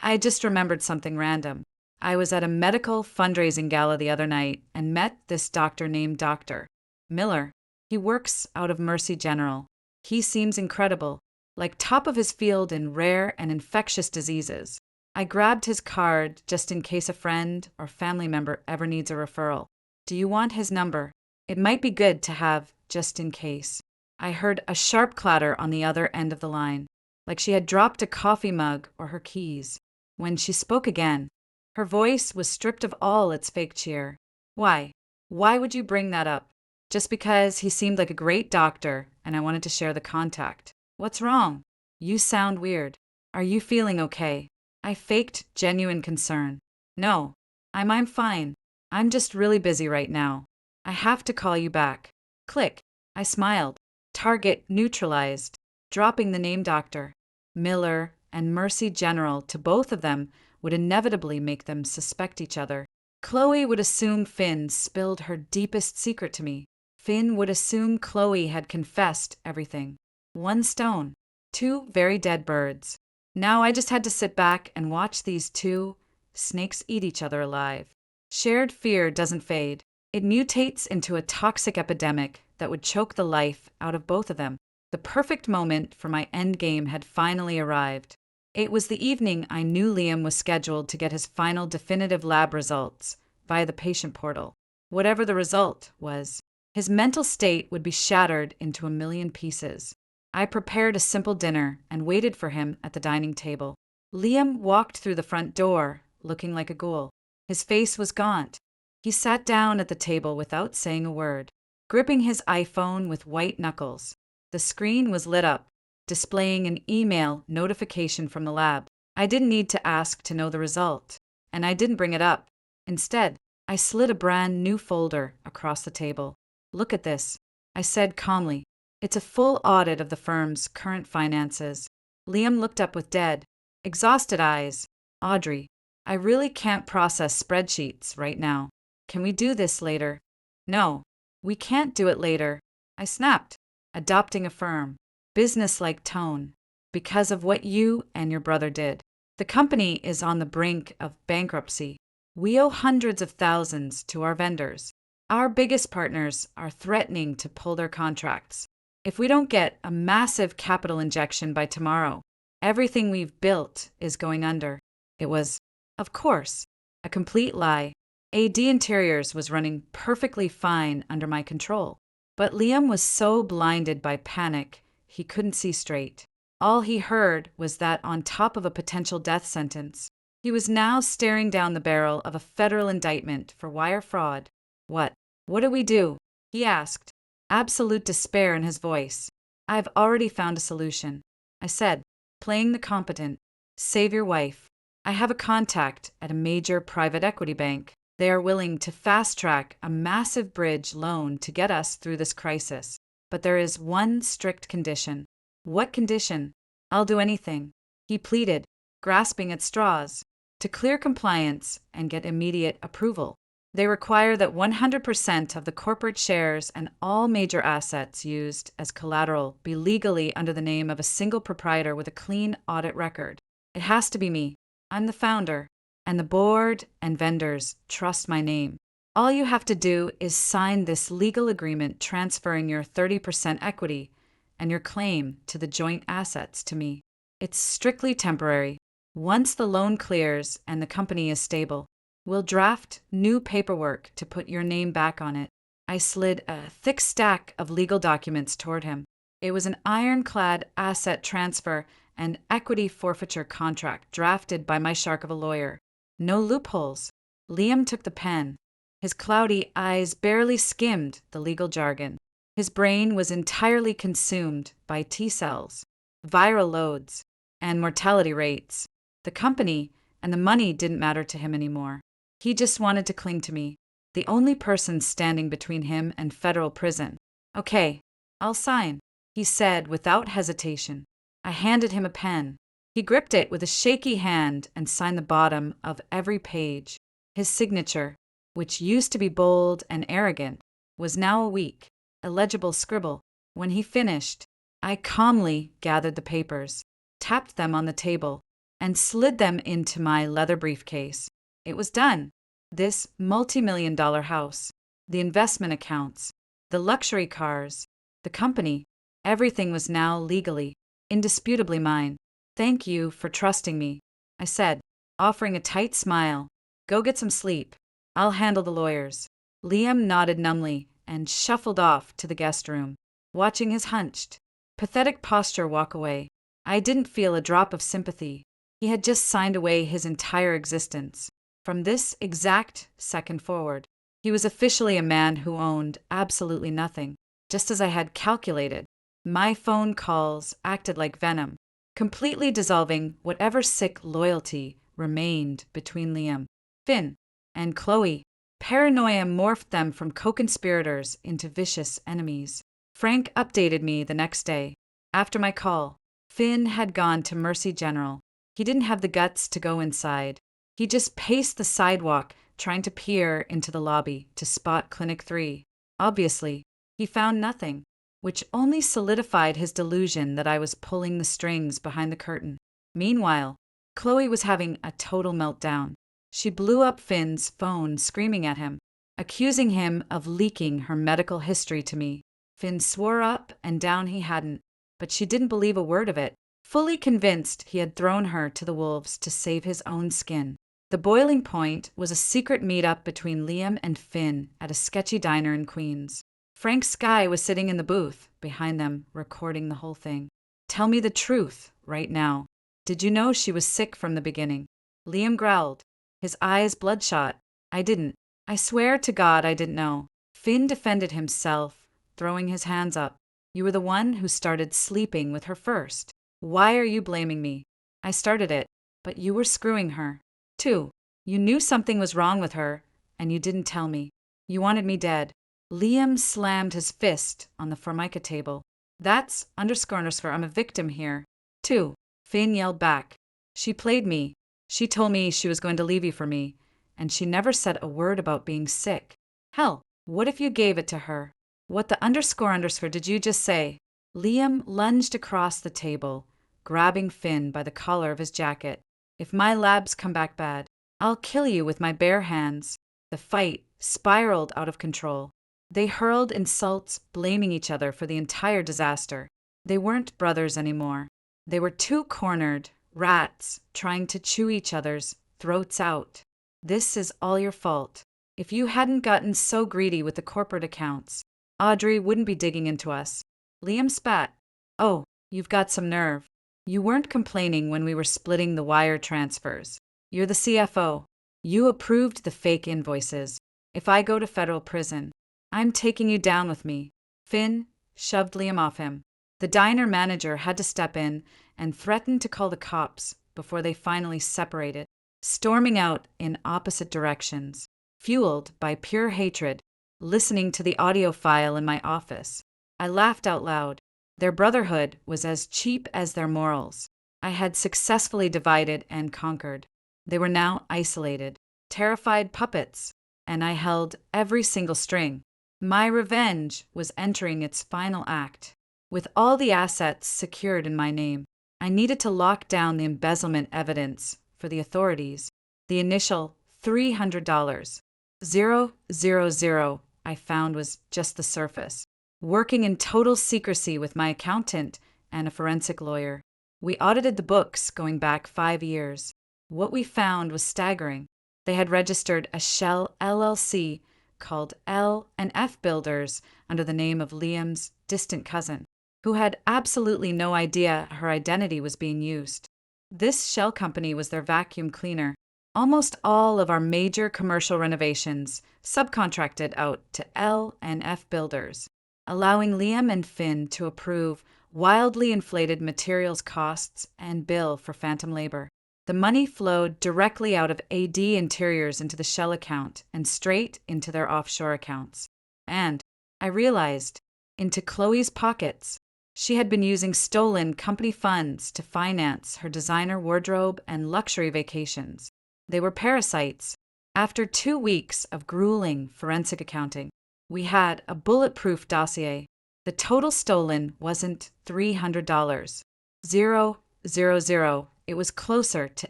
I just remembered something random. I was at a medical fundraising gala the other night and met this doctor named Dr. Miller. He works out of Mercy General. He seems incredible, like top of his field in rare and infectious diseases. I grabbed his card just in case a friend or family member ever needs a referral. Do you want his number? It might be good to have just in case. I heard a sharp clatter on the other end of the line, like she had dropped a coffee mug or her keys. When she spoke again, her voice was stripped of all its fake cheer. Why? Why would you bring that up? Just because he seemed like a great doctor and I wanted to share the contact. What's wrong? You sound weird. Are you feeling okay? I faked genuine concern. No, I'm fine. I'm just really busy right now. I have to call you back. Click. I smiled. Target neutralized. Dropping the name Dr. Miller and Mercy General to both of them would inevitably make them suspect each other. Chloe would assume Finn spilled her deepest secret to me. Finn would assume Chloe had confessed everything. One stone, two very dead birds. Now I just had to sit back and watch these two snakes eat each other alive. Shared fear doesn't fade. It mutates into a toxic epidemic that would choke the life out of both of them. The perfect moment for my endgame had finally arrived. It was the evening I knew Liam was scheduled to get his final definitive lab results via the patient portal. Whatever the result was, his mental state would be shattered into a million pieces. I prepared a simple dinner and waited for him at the dining table. Liam walked through the front door, looking like a ghoul. His face was gaunt. He sat down at the table without saying a word, gripping his iPhone with white knuckles. The screen was lit up, displaying an email notification from the lab. I didn't need to ask to know the result, and I didn't bring it up. Instead, I slid a brand new folder across the table. Look at this, I said calmly. It's a full audit of the firm's current finances. Liam looked up with dead, exhausted eyes. Audrey, I really can't process spreadsheets right now. Can we do this later? No, we can't do it later. I snapped, adopting a firm, business-like tone. Because of what you and your brother did. The company is on the brink of bankruptcy. We owe hundreds of thousands to our vendors. Our biggest partners are threatening to pull their contracts. If we don't get a massive capital injection by tomorrow, everything we've built is going under. It was, of course, a complete lie. AD Interiors was running perfectly fine under my control. But Liam was so blinded by panic, he couldn't see straight. All he heard was that on top of a potential death sentence, he was now staring down the barrel of a federal indictment for wire fraud. What do we do? He asked, absolute despair in his voice. I've already found a solution, I said, playing the competent. Save your wife. I have a contact at a major private equity bank. They are willing to fast-track a massive bridge loan to get us through this crisis. But there is one strict condition. What condition? I'll do anything, he pleaded, grasping at straws. To clear compliance and get immediate approval, they require that 100% of the corporate shares and all major assets used as collateral be legally under the name of a single proprietor with a clean audit record. It has to be me. I'm the founder, and the board and vendors trust my name. All you have to do is sign this legal agreement transferring your 30% equity and your claim to the joint assets to me. It's strictly temporary. Once the loan clears and the company is stable, we'll draft new paperwork to put your name back on it. I slid a thick stack of legal documents toward him. It was an ironclad asset transfer and equity forfeiture contract drafted by my shark of a lawyer. No loopholes. Liam took the pen. His cloudy eyes barely skimmed the legal jargon. His brain was entirely consumed by T-cells, viral loads, and mortality rates. The company and the money didn't matter to him anymore. He just wanted to cling to me. the only person standing between him and federal prison. "Okay, I'll sign," he said without hesitation. I handed him a pen. He gripped it with a shaky hand and signed the bottom of every page. His signature, which used to be bold and arrogant, was now a weak, illegible scribble. When he finished, I calmly gathered the papers, tapped them on the table, and slid them into my leather briefcase. It was done. This multi-million-dollar house, the investment accounts, the luxury cars, the company, everything was now legally, indisputably mine. "Thank you for trusting me," I said, offering a tight smile. "Go get some sleep. I'll handle the lawyers." Liam nodded numbly and shuffled off to the guest room, watching his hunched, pathetic posture walk away. I didn't feel a drop of sympathy. He had just signed away his entire existence. From this exact second forward, he was officially a man who owned absolutely nothing, just as I had calculated. My phone calls acted like venom, completely dissolving whatever sick loyalty remained between Liam, Finn, and Chloe. Paranoia morphed them from co-conspirators into vicious enemies. Frank updated me the next day. After my call, Finn had gone to Mercy General. He didn't have the guts to go inside. He just paced the sidewalk, trying to peer into the lobby to spot Clinic 3. Obviously, he found nothing, which only solidified his delusion that I was pulling the strings behind the curtain. Meanwhile, Chloe was having a total meltdown. She blew up Finn's phone, screaming at him, accusing him of leaking her medical history to me. Finn swore up and down he hadn't, but she didn't believe a word of it, fully convinced he had thrown her to the wolves to save his own skin. The boiling point was a secret meetup between Liam and Finn at a sketchy diner in Queens. Frank Skye was sitting in the booth behind them, recording the whole thing. "Tell me the truth, right now. Did you know she was sick from the beginning?" Liam growled, his eyes bloodshot. "I didn't. I swear to God I didn't know." Finn defended himself, throwing his hands up. "You were the one who started sleeping with her first. Why are you blaming me? I started it, but you were screwing her. 2. You knew something was wrong with her, and you didn't tell me. You wanted me dead." Liam slammed his fist on the formica table. "That's ___, I'm a victim here." 2. Finn yelled back. "She played me. She told me she was going to leave you for me, and she never said a word about being sick. Hell, what if you gave it to her? What the __, did you just say?" Liam lunged across the table, grabbing Finn by the collar of his jacket. "If my labs come back bad, I'll kill you with my bare hands." The fight spiraled out of control. They hurled insults, blaming each other for the entire disaster. They weren't brothers anymore. They were two cornered rats trying to chew each other's throats out. "This is all your fault. If you hadn't gotten so greedy with the corporate accounts, Audrey wouldn't be digging into us." Liam spat. "Oh, you've got some nerve. You weren't complaining when we were splitting the wire transfers. You're the CFO. You approved the fake invoices. If I go to federal prison, I'm taking you down with me." Finn shoved Liam off him. The diner manager had to step in and threaten to call the cops before they finally separated, storming out in opposite directions, fueled by pure hatred, listening to the audio file in my office. I laughed out loud. Their brotherhood was as cheap as their morals. I had successfully divided and conquered. They were now isolated, terrified puppets, and I held every single string. My revenge was entering its final act. With all the assets secured in my name, I needed to lock down the embezzlement evidence for the authorities. The initial $300, 000, I found was just the surface. Working in total secrecy with my accountant and a forensic lawyer, we audited the books going back 5 years. What we found was staggering. They had registered a shell LLC called L&F Builders under the name of Liam's distant cousin, who had absolutely no idea her identity was being used. This shell company was their vacuum cleaner. Almost all of our major commercial renovations subcontracted out to L&F Builders, allowing Liam and Finn to approve wildly inflated materials costs and bill for phantom labor. The money flowed directly out of AD Interiors into the Shell account and straight into their offshore accounts. And, I realized, into Chloe's pockets. She had been using stolen company funds to finance her designer wardrobe and luxury vacations. They were parasites. After 2 weeks of grueling forensic accounting, we had a bulletproof dossier. The total stolen wasn't $300. 000. It was closer to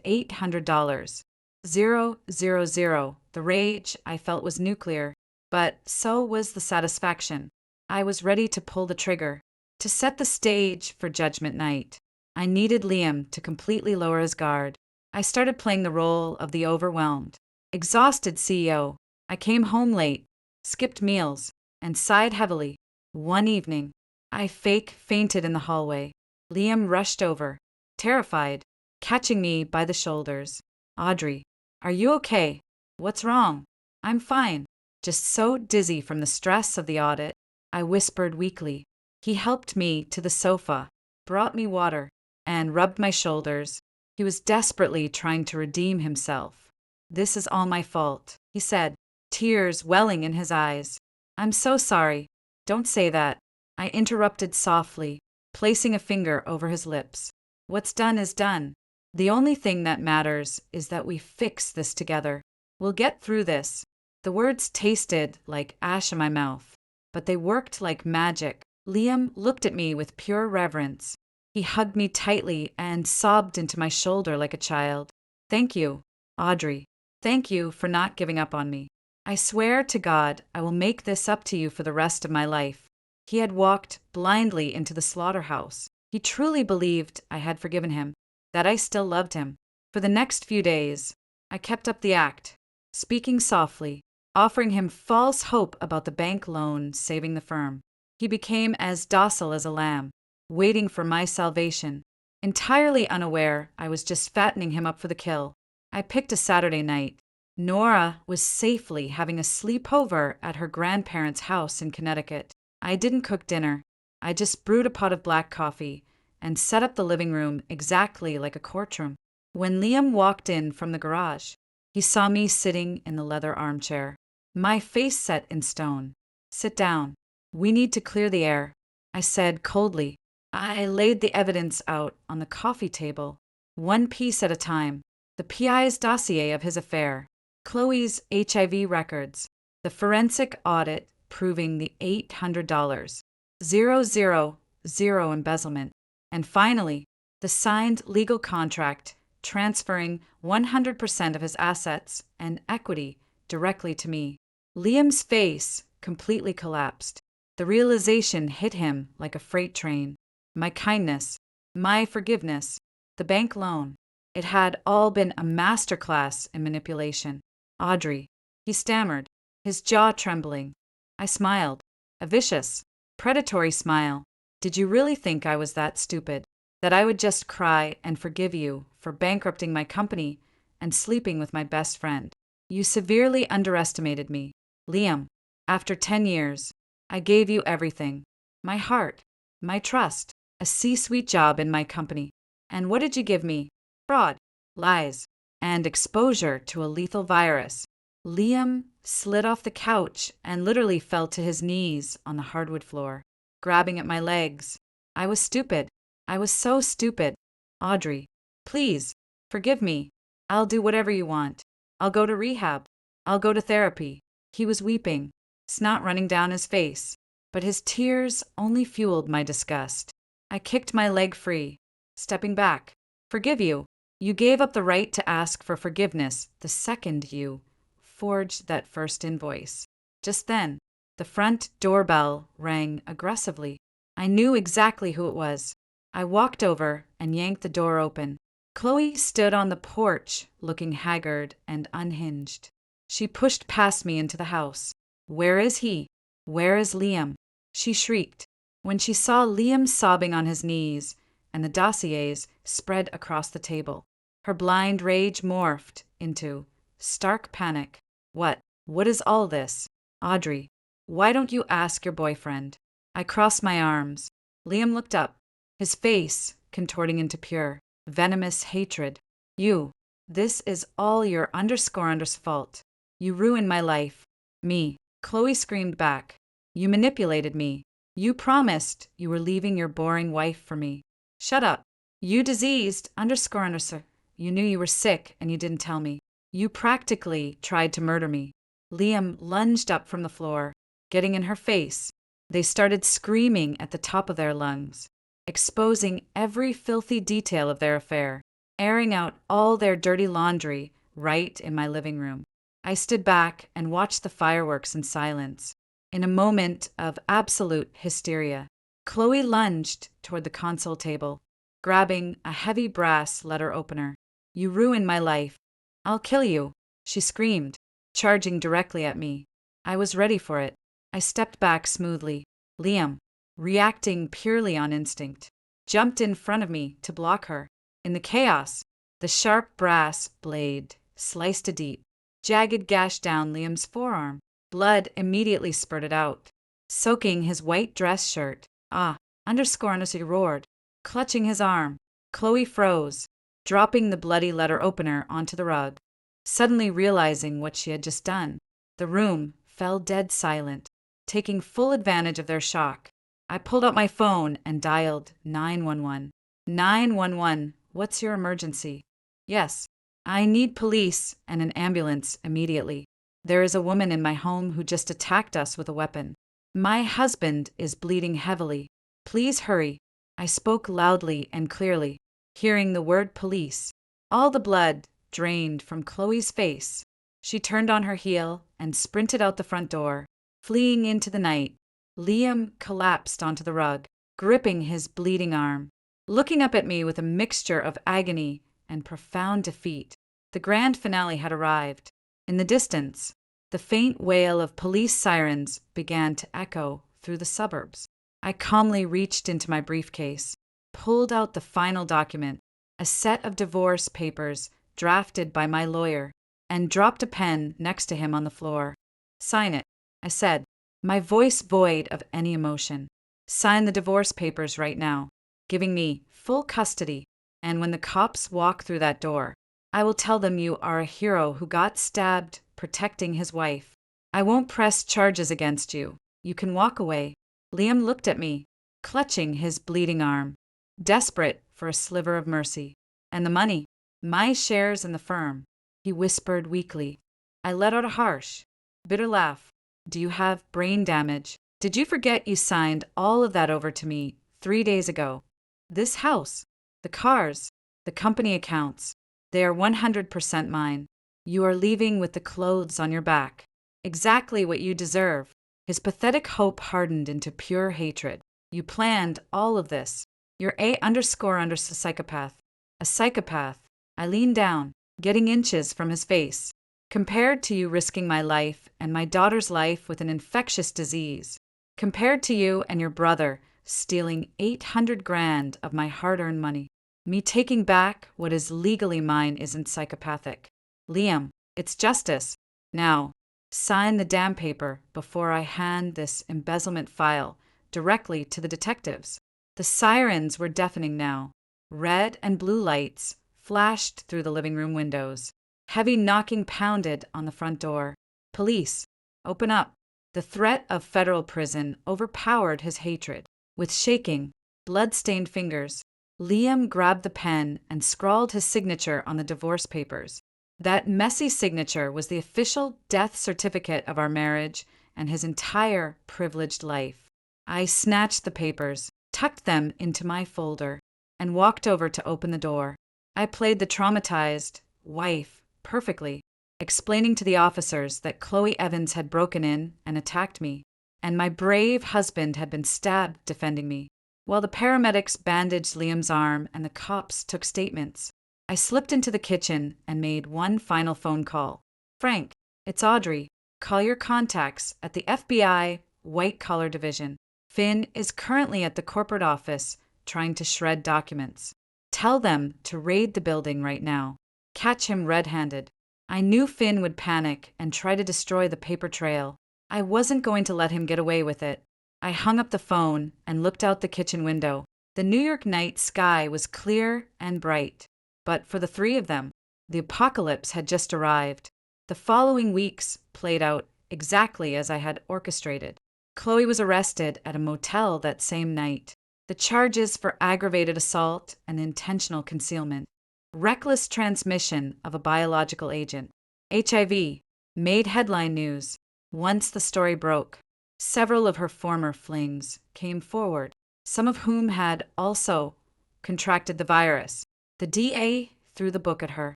$800. 000. The rage I felt was nuclear, but so was the satisfaction. I was ready to pull the trigger, to set the stage for Judgment Night. I needed Liam to completely lower his guard. I started playing the role of the overwhelmed, exhausted CEO. I came home late, skipped meals, and sighed heavily. One evening, I fake fainted in the hallway. Liam rushed over, terrified, catching me by the shoulders. "Audrey, are you okay? What's wrong?" "I'm fine, just so dizzy from the stress of the audit," I whispered weakly. He helped me to the sofa, brought me water, and rubbed my shoulders. He was desperately trying to redeem himself. "This is all my fault," he said, tears welling in his eyes. "I'm so sorry." "Don't say that," I interrupted softly, placing a finger over his lips. "What's done is done. The only thing that matters is that we fix this together. We'll get through this." The words tasted like ash in my mouth, but they worked like magic. Liam looked at me with pure reverence. He hugged me tightly and sobbed into my shoulder like a child. "Thank you, Audrey. Thank you for not giving up on me. I swear to God I will make this up to you for the rest of my life." He had walked blindly into the slaughterhouse. He truly believed I had forgiven him, that I still loved him. For the next few days, I kept up the act, speaking softly, offering him false hope about the bank loan saving the firm. He became as docile as a lamb, waiting for my salvation, entirely unaware I was just fattening him up for the kill. I picked a Saturday night. Nora was safely having a sleepover at her grandparents' house in Connecticut. I didn't cook dinner. I just brewed a pot of black coffee and set up the living room exactly like a courtroom. When Liam walked in from the garage, he saw me sitting in the leather armchair, my face set in stone. "Sit down. We need to clear the air," I said coldly. I laid the evidence out on the coffee table, one piece at a time. The PI's dossier of his affair, Chloe's HIV records, the forensic audit proving the $800, 000 embezzlement, and finally, the signed legal contract transferring 100% of his assets and equity directly to me. Liam's face completely collapsed. The realization hit him like a freight train. My kindness, my forgiveness, the bank loan, it had all been a masterclass in manipulation. "Audrey," he stammered, his jaw trembling. I smiled, a vicious, predatory smile. "Did you really think I was that stupid? That I would just cry and forgive you for bankrupting my company and sleeping with my best friend? You severely underestimated me. Liam, after 10 years, I gave you everything. My heart, my trust, a C-suite job in my company. And what did you give me? Fraud, lies, and exposure to a lethal virus." Liam slid off the couch and literally fell to his knees on the hardwood floor, grabbing at my legs. "I was stupid. I was so stupid. Audrey, please, forgive me. I'll do whatever you want. I'll go to rehab. I'll go to therapy." He was weeping, snot running down his face, but his tears only fueled my disgust. I kicked my leg free, stepping back. "Forgive you. You gave up the right to ask for forgiveness the second you forged that first invoice." Just then, the front doorbell rang aggressively. I knew exactly who it was. I walked over and yanked the door open. Chloe stood on the porch, looking haggard and unhinged. She pushed past me into the house. "Where is he? Where is Liam?" she shrieked. When she saw Liam sobbing on his knees and the dossiers spread across the table, her blind rage morphed into stark panic. What is all this? Audrey, why don't you ask your boyfriend?" I crossed my arms. Liam looked up, his face contorting into pure, venomous hatred. You. This is all your fault. You ruined my life. Me. Chloe screamed back. You manipulated me. You promised you were leaving your boring wife for me. Shut up. You diseased _. You knew you were sick and you didn't tell me. You practically tried to murder me. Liam lunged up from the floor, getting in her face. They started screaming at the top of their lungs, exposing every filthy detail of their affair, airing out all their dirty laundry right in my living room. I stood back and watched the fireworks in silence. In a moment of absolute hysteria, Chloe lunged toward the console table, grabbing a heavy brass letter opener. You ruined my life. I'll kill you, she screamed, charging directly at me. I was ready for it. I stepped back smoothly. Liam, reacting purely on instinct, jumped in front of me to block her. In the chaos, the sharp brass blade sliced a deep, jagged gash down Liam's forearm. Blood immediately spurted out, soaking his white dress shirt. He roared, clutching his arm. Chloe froze, dropping the bloody letter opener onto the rug, suddenly realizing what she had just done. The room fell dead silent, taking full advantage of their shock. I pulled out my phone and dialed 911. 911, what's your emergency? Yes, I need police and an ambulance immediately. There is a woman in my home who just attacked us with a weapon. My husband is bleeding heavily. Please hurry. I spoke loudly and clearly, hearing the word police. All the blood drained from Chloe's face. She turned on her heel and sprinted out the front door, fleeing into the night. Liam collapsed onto the rug, gripping his bleeding arm, looking up at me with a mixture of agony and profound defeat. The grand finale had arrived. In the distance, the faint wail of police sirens began to echo through the suburbs. I calmly reached into my briefcase, pulled out the final document, a set of divorce papers drafted by my lawyer, and dropped a pen next to him on the floor. Sign it, I said, my voice void of any emotion. Sign the divorce papers right now, giving me full custody, and when the cops walk through that door, I will tell them you are a hero who got stabbed protecting his wife. I won't press charges against you. You can walk away. Liam looked at me, clutching his bleeding arm, desperate for a sliver of mercy. And the money, my shares in the firm, he whispered weakly. I let out a harsh, bitter laugh. Do you have brain damage? Did you forget you signed all of that over to me 3 days ago? This house, the cars, the company accounts, they are 100% mine. You are leaving with the clothes on your back. Exactly what you deserve. His pathetic hope hardened into pure hatred. You planned all of this. You're a psychopath. A psychopath. I leaned down, getting inches from his face. Compared to you risking my life and my daughter's life with an infectious disease. Compared to you and your brother stealing 800 grand of my hard-earned money. Me taking back what is legally mine isn't psychopathic. Liam, it's justice. Now, sign the damn paper before I hand this embezzlement file directly to the detectives. The sirens were deafening now. Red and blue lights flashed through the living room windows. Heavy knocking pounded on the front door. Police, open up. The threat of federal prison overpowered his hatred. With shaking, blood-stained fingers, Liam grabbed the pen and scrawled his signature on the divorce papers. That messy signature was the official death certificate of our marriage and his entire privileged life. I snatched the papers, tucked them into my folder, and walked over to open the door. I played the traumatized wife perfectly, explaining to the officers that Chloe Evans had broken in and attacked me, and my brave husband had been stabbed defending me. While the paramedics bandaged Liam's arm and the cops took statements, I slipped into the kitchen and made one final phone call. Frank, it's Audrey. Call your contacts at the FBI White Collar Division. Finn is currently at the corporate office trying to shred documents. Tell them to raid the building right now. Catch him red-handed. I knew Finn would panic and try to destroy the paper trail. I wasn't going to let him get away with it. I hung up the phone and looked out the kitchen window. The New York night sky was clear and bright. But for the three of them, the apocalypse had just arrived. The following weeks played out exactly as I had orchestrated. Chloe was arrested at a motel that same night. The charges for aggravated assault and intentional concealment, reckless transmission of a biological agent, HIV, made headline news. Once the story broke, several of her former flings came forward, some of whom had also contracted the virus. The DA threw the book at her.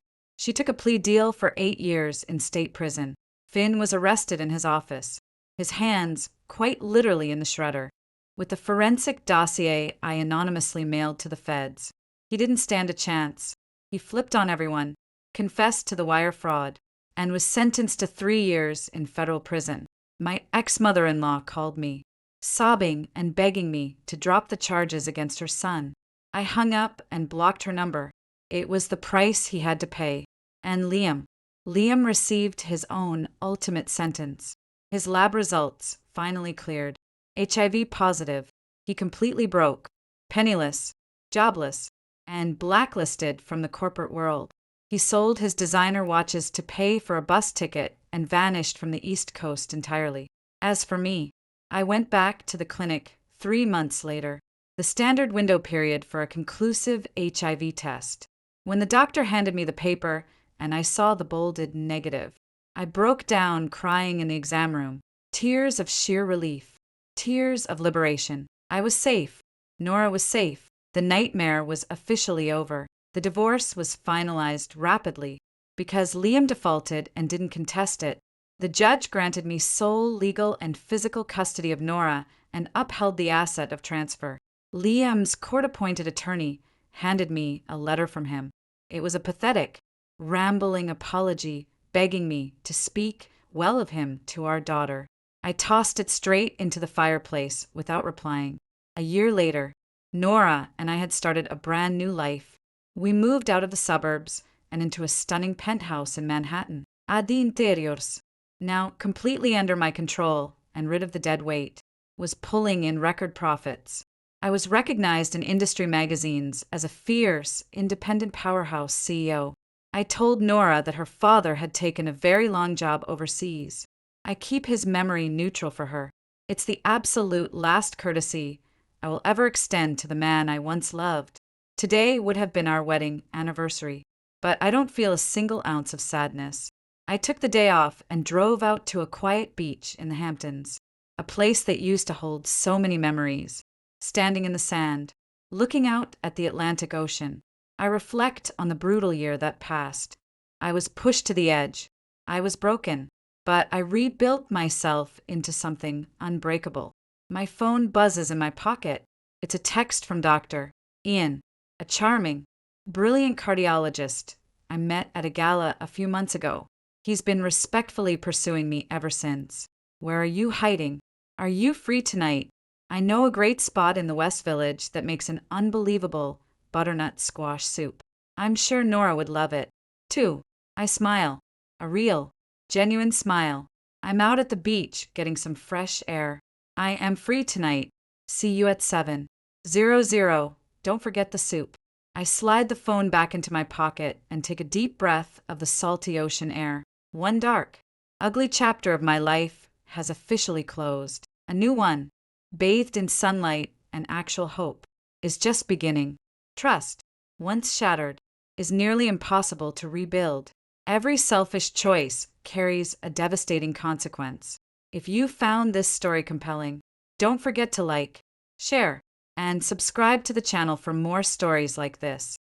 She took a plea deal for 8 years in state prison. Finn was arrested in his office, his hands quite literally in the shredder. With the forensic dossier I anonymously mailed to the feds, he didn't stand a chance. He flipped on everyone, confessed to the wire fraud, and was sentenced to 3 years in federal prison. My ex-mother-in-law called me, sobbing and begging me to drop the charges against her son. I hung up and blocked her number. It was the price he had to pay. And Liam received his own ultimate sentence. His lab results finally cleared. HIV positive. He completely broke, penniless, jobless, and blacklisted from the corporate world. He sold his designer watches to pay for a bus ticket and vanished from the East Coast entirely. As for me, I went back to the clinic 3 months later, the standard window period for a conclusive HIV test. When the doctor handed me the paper and I saw the bolded negative, I broke down crying in the exam room, tears of sheer relief, tears of liberation. I was safe. Nora was safe. The nightmare was officially over. The divorce was finalized rapidly. Because Liam defaulted and didn't contest it, the judge granted me sole legal and physical custody of Nora and upheld the asset of transfer. Liam's court-appointed attorney handed me a letter from him. It was a pathetic, rambling apology begging me to speak well of him to our daughter. I tossed it straight into the fireplace without replying. A year later, Nora and I had started a brand new life. We moved out of the suburbs and into a stunning penthouse in Manhattan. Adi Interiors, now completely under my control and rid of the dead weight, was pulling in record profits. I was recognized in industry magazines as a fierce, independent powerhouse CEO. I told Nora that her father had taken a very long job overseas. I keep his memory neutral for her. It's the absolute last courtesy I will ever extend to the man I once loved. Today would have been our wedding anniversary, but I don't feel a single ounce of sadness. I took the day off and drove out to a quiet beach in the Hamptons, a place that used to hold so many memories. Standing in the sand, looking out at the Atlantic Ocean, I reflect on the brutal year that passed. I was pushed to the edge. I was broken, but I rebuilt myself into something unbreakable. My phone buzzes in my pocket. It's a text from Dr. Ian, a charming, brilliant cardiologist I met at a gala a few months ago. He's been respectfully pursuing me ever since. Where are you hiding? Are you free tonight? I know a great spot in the West Village that makes an unbelievable butternut squash soup. I'm sure Nora would love it, too. I smile. A real, genuine smile. I'm out at the beach getting some fresh air. I am free tonight. See you at 7:00. Don't forget the soup. I slide the phone back into my pocket and take a deep breath of the salty ocean air. One dark, ugly chapter of my life has officially closed. A new one, bathed in sunlight and actual hope, is just beginning. Trust, once shattered, is nearly impossible to rebuild. Every selfish choice carries a devastating consequence. If you found this story compelling, don't forget to like, share, and subscribe to the channel for more stories like this.